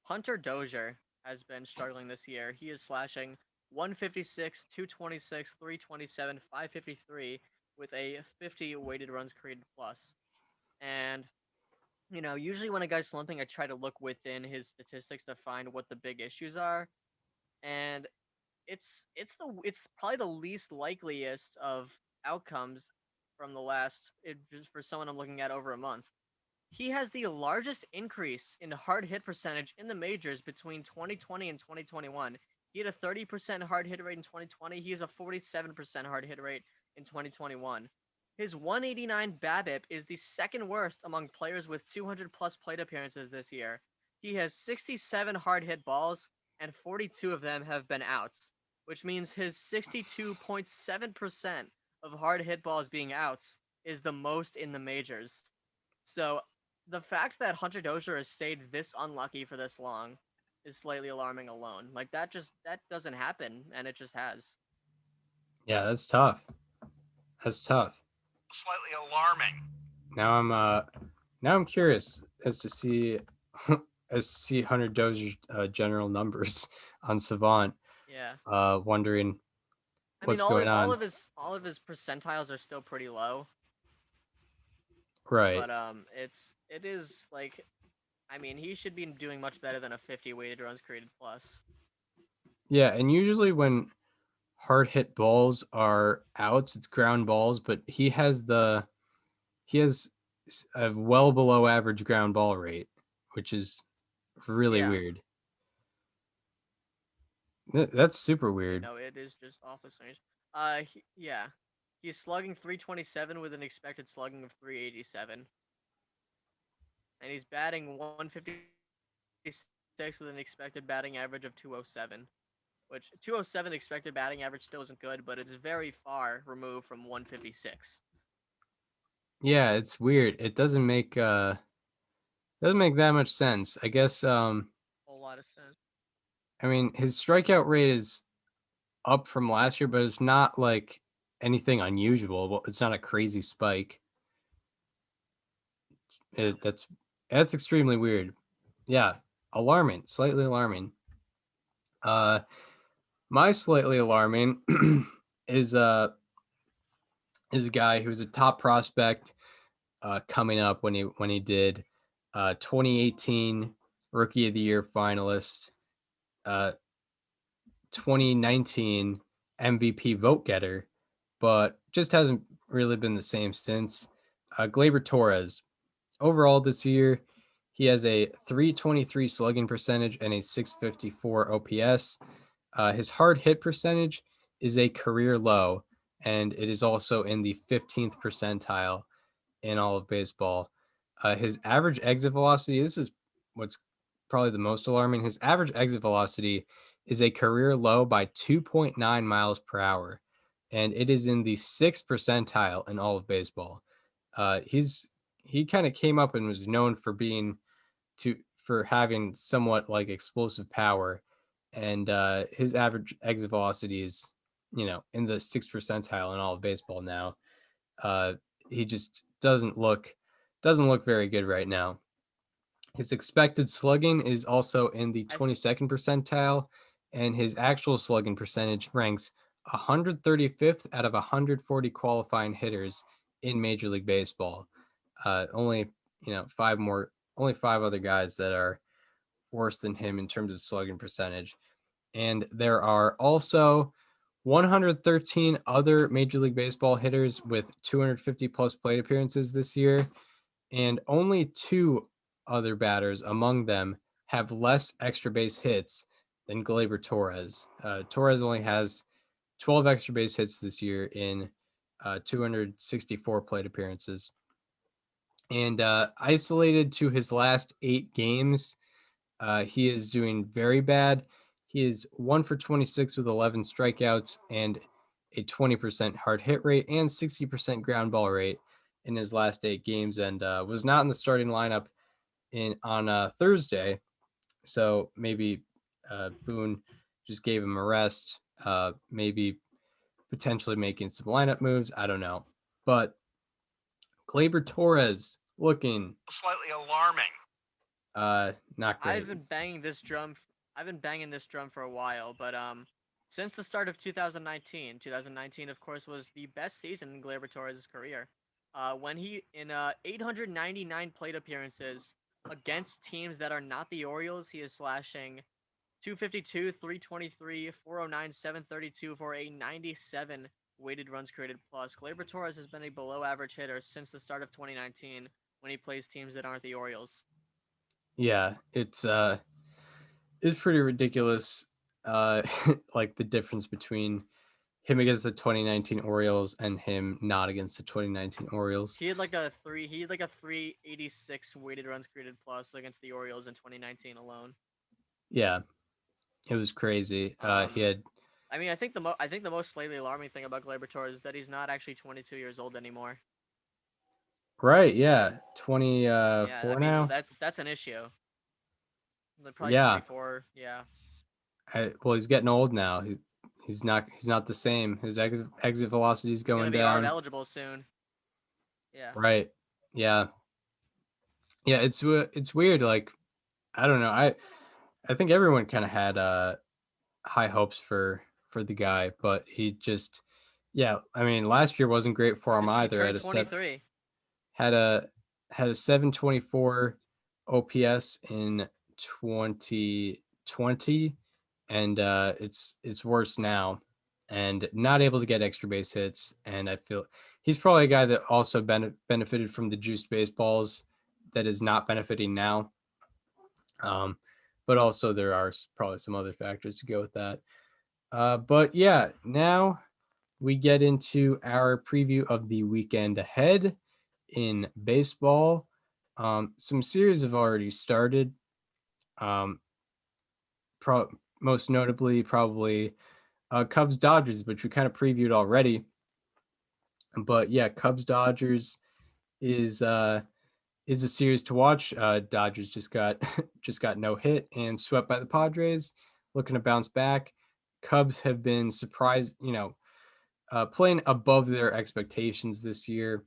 Hunter Dozier has been struggling this year. He is slashing 156, 226, 327, 553 with a 50 weighted runs created plus. And you know, usually when a guy's slumping, I try to look within his statistics to find what the big issues are. And it's probably the least likeliest of outcomes from the last just for someone I'm looking at over a month. He has the largest increase in hard hit percentage in the majors between 2020 and 2021. He had a 30% hard hit rate in 2020. He has a 47% hard hit rate in 2021. His 189 BABIP is the second worst among players with 200 plus plate appearances this year. He has 67 hard hit balls, and 42 of them have been outs, which means his 62.7% of hard hit balls being outs is the most in the majors. So the fact that Hunter Dozier has stayed this unlucky for this long is slightly alarming alone. Like that doesn't happen, and it just has. Yeah, that's tough. Slightly alarming. Now I'm curious as to see Hunter Dozier's general numbers on Savant. Yeah. Wondering what's going on. All of his percentiles are still pretty low. Right. But it is like, I mean, he should be doing much better than a 50 weighted runs created plus. Yeah, and usually when hard hit balls are outs, it's ground balls, but he has a well below average ground ball rate, which is really Yeah. weird. That's super weird. No, it is just off of range. Yeah. He's slugging 327 with an expected slugging of 387. And he's batting 156 with an expected batting average of 207. Which 207 expected batting average still isn't good, but it's very far removed from 156. Yeah, it's weird. It doesn't make that much sense. I guess Whole lot of sense. I mean his strikeout rate is up from last year, but it's not like anything unusual. Well, it's not a crazy spike. That's extremely weird. Yeah, alarming, slightly alarming. My slightly alarming is a guy who's a top prospect coming up when he did 2018 Rookie of the Year finalist, 2019 MVP vote getter, but just hasn't really been the same since. Gleyber Torres. Overall this year, he has a 323 slugging percentage and a 654 OPS. His hard hit percentage is a career low, and it is also in the 15th percentile in all of baseball. His average exit velocity, this is what's probably the most alarming. His average exit velocity is a career low by 2.9 miles per hour, and it is in the 6th percentile in all of baseball. He kind of came up and was known for for having somewhat like explosive power, and his average exit velocity is in the 6th percentile in all of baseball now. He just doesn't look very good right now. His expected slugging is also in the 22nd percentile, and his actual slugging percentage ranks 135th out of 140 qualifying hitters in Major League Baseball. Only five other guys that are worse than him in terms of slugging percentage. And there are also 113 other Major League Baseball hitters with 250 plus plate appearances this year, and only 2 other batters among them have less extra base hits than Gleyber Torres. Torres only has 12 extra base hits this year in 264 plate appearances. And isolated to his last 8 games, he is doing very bad. He is 1 for 26 with 11 strikeouts and a 20% hard hit rate and 60% ground ball rate in his last 8 games, and was not in the starting lineup on Thursday. So maybe Boone just gave him a rest, maybe potentially making some lineup moves. I don't know. But Gleyber Torres looking Slightly alarming. Not great. I've been banging this drum for a while, but since the start of 2019 of course was the best season in Gleyber Torres' career. When he in 899 plate appearances against teams that are not the Orioles, he is slashing 252, 323, 409, 732 for a 97 weighted runs created plus. Gleyber Torres has been a below average hitter since the start of 2019 when he plays teams that aren't the Orioles. Yeah, it's pretty ridiculous. Like the difference between him against the 2019 Orioles and him not against the 2019 Orioles. He had like a 386 weighted runs created plus against the Orioles in 2019 alone. Yeah, it was crazy. He had. I mean, I think the most slightly alarming thing about Gleyber Torres is that he's not actually 22 years old anymore. Right. Yeah. 24 now. That's an issue. Probably Yeah. 24. Yeah. Well, he's getting old now. He's not the same. His exit velocity is going down. Eligible soon. Yeah. Right. Yeah. Yeah. It's weird. Like, I don't know. I think everyone kind of had high hopes for the guy, but he just, yeah. I mean, last year wasn't great for him either. He turned 23. Had a 724 OPS in 2020, and it's worse now, and not able to get extra base hits. And I feel he's probably a guy that also benefited from the juiced baseballs that is not benefiting now. But also there are probably some other factors to go with that. But yeah, now we get into our preview of the weekend ahead in baseball. Some series have already started. Um, most notably, probably Cubs Dodgers, which we kind of previewed already. But yeah, Cubs Dodgers is a series to watch. Dodgers just got no hit and swept by the Padres, looking to bounce back. Cubs have been surprised, playing above their expectations this year,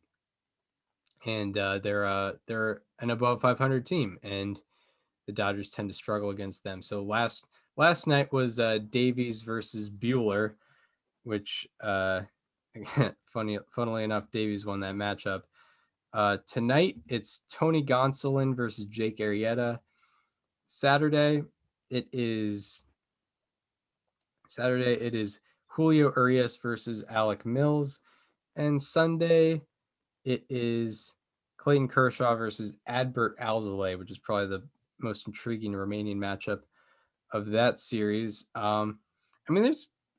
and they're an above 500 team, and the Dodgers tend to struggle against them. So last night was Davies versus Bueller, which funnily enough, Davies won that matchup. Tonight it's Tony Gonsolin versus Jake Arrieta. Saturday it is Julio Urias versus Alec Mills, and Sunday it is Clayton Kershaw versus Adbert Alzolay, which is probably the most intriguing remaining matchup of that series. I mean,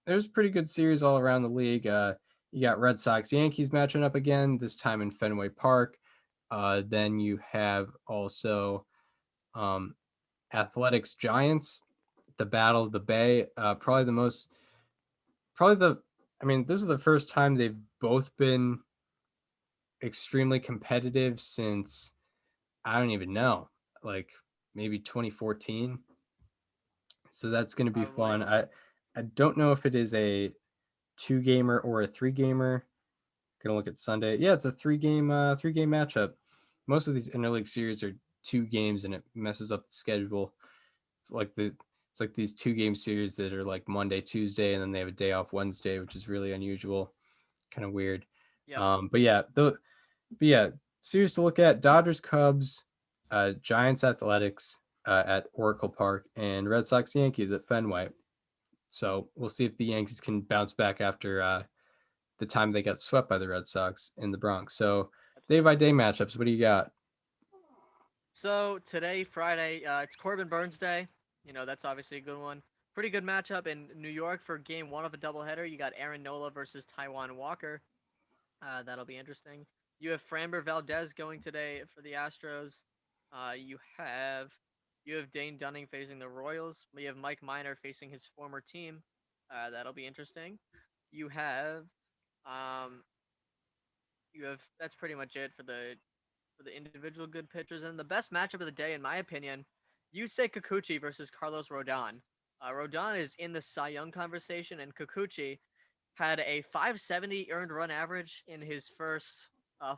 there's pretty good series all around the league. You got Red Sox Yankees matching up again, this time in Fenway Park. Then you have also Athletics Giants, the Battle of the Bay. This is the first time they've both been extremely competitive since, I don't even know, like maybe 2014. So that's going to be fun. I don't know if it is a 2-gamer or a 3-gamer. Gonna look at Sunday. Yeah, it's a 3-game matchup. Most of these interleague series are 2 games, and it messes up the schedule. It's like these 2-game series that are like Monday, Tuesday, and then they have a day off Wednesday, which is really unusual, kind of weird. Yep. But yeah, series to look at: Dodgers, Cubs, Giants, Athletics at Oracle Park, and Red Sox, Yankees at Fenway. So we'll see if the Yankees can bounce back after the time they got swept by the Red Sox in the Bronx. So day-by-day matchups, what do you got? So today, Friday, it's Corbin Burns Day. That's obviously a good one. Pretty good matchup in New York for Game 1 of a doubleheader. You got Aaron Nola versus Taijuan Walker. That'll be interesting. You have Framber Valdez going today for the Astros. You have Dane Dunning facing the Royals. You have Mike Minor facing his former team. That'll be interesting. You have that's pretty much it for the individual good pitchers. And the best matchup of the day, in my opinion, Yusei Kikuchi versus Carlos Rodon. Rodon is in the Cy Young conversation, and Kikuchi had a 570 earned run average in his first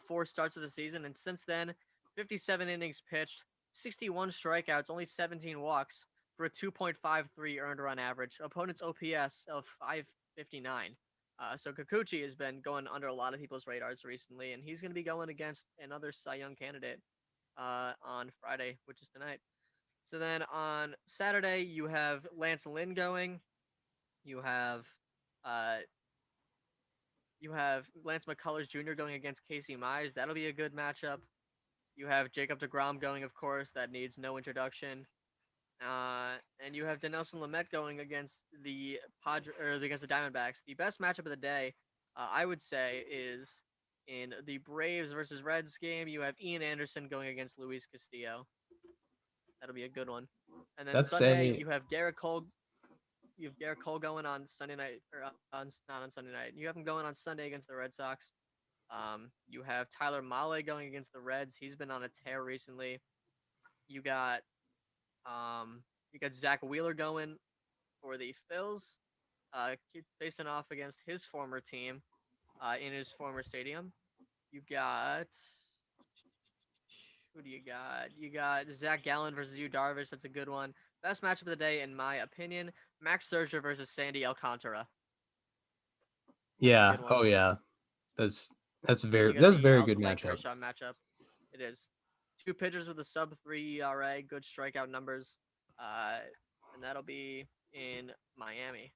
4 starts of the season, and since then, 57 innings pitched, 61 strikeouts, only 17 walks for a 2.53 earned run average. Opponent's OPS of 559. So Kikuchi has been going under a lot of people's radars recently, and he's going to be going against another Cy Young candidate on Friday, which is tonight. So then on Saturday, you have Lance Lynn going. You have Lance McCullers Jr. going against Casey Mize. That'll be a good matchup. You have Jacob deGrom going, of course. That needs no introduction. And you have Dinelson Lamet going against the Diamondbacks. The best matchup of the day, I would say, is in the Braves versus Reds game. You have Ian Anderson going against Luis Castillo. That'll be a good one. And then Sunday, you have Garrett Cole. You have Garrett Cole going on Sunday night, or not on Sunday night. You have him going on Sunday against the Red Sox. You have Tyler Mahle going against the Reds. He's been on a tear recently. You got Zach Wheeler going for the Phils, facing off against his former team in his former stadium. You got who do you got? You got Zach Gallen versus Yu Darvish. That's a good one. Best matchup of the day, in my opinion, Max Scherzer versus Sandy Alcantara. Yeah. Oh yeah. That's a very good Clayton matchup. Kershaw matchup. It is 2 pitchers with a sub-3 ERA, good strikeout numbers, and that'll be in Miami.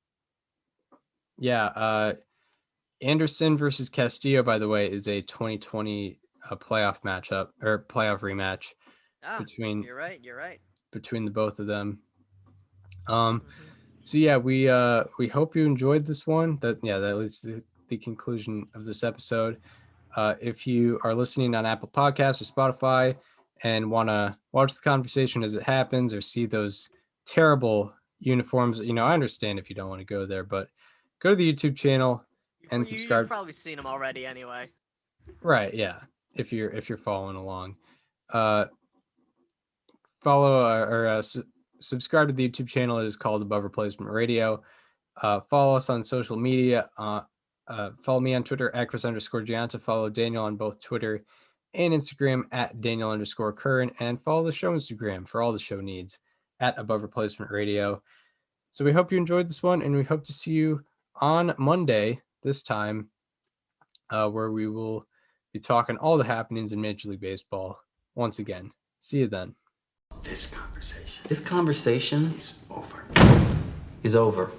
Yeah. Anderson versus Castillo, by the way, is a 2020 playoff matchup or playoff rematch between. You're right. Between the both of them. Mhm. So yeah, we hope you enjoyed this one. That is the conclusion of this episode. If you are listening on Apple Podcasts or Spotify and want to watch the conversation as it happens or see those terrible uniforms, I understand if you don't want to go there, but go to the YouTube channel and subscribe. You've probably seen them already anyway. Right, yeah. If you're following along, follow or subscribe to the YouTube channel. It is called Above Replacement Radio. Follow us on social media. Follow me on Twitter at Chris_Gianta. Follow Daniel on both Twitter and Instagram at Daniel_Curran. And follow the show Instagram for all the show needs at Above Replacement Radio. So we hope you enjoyed this one, and we hope to see you on Monday this time, where we will be talking all the happenings in Major League Baseball once again. See you then. This conversation is over.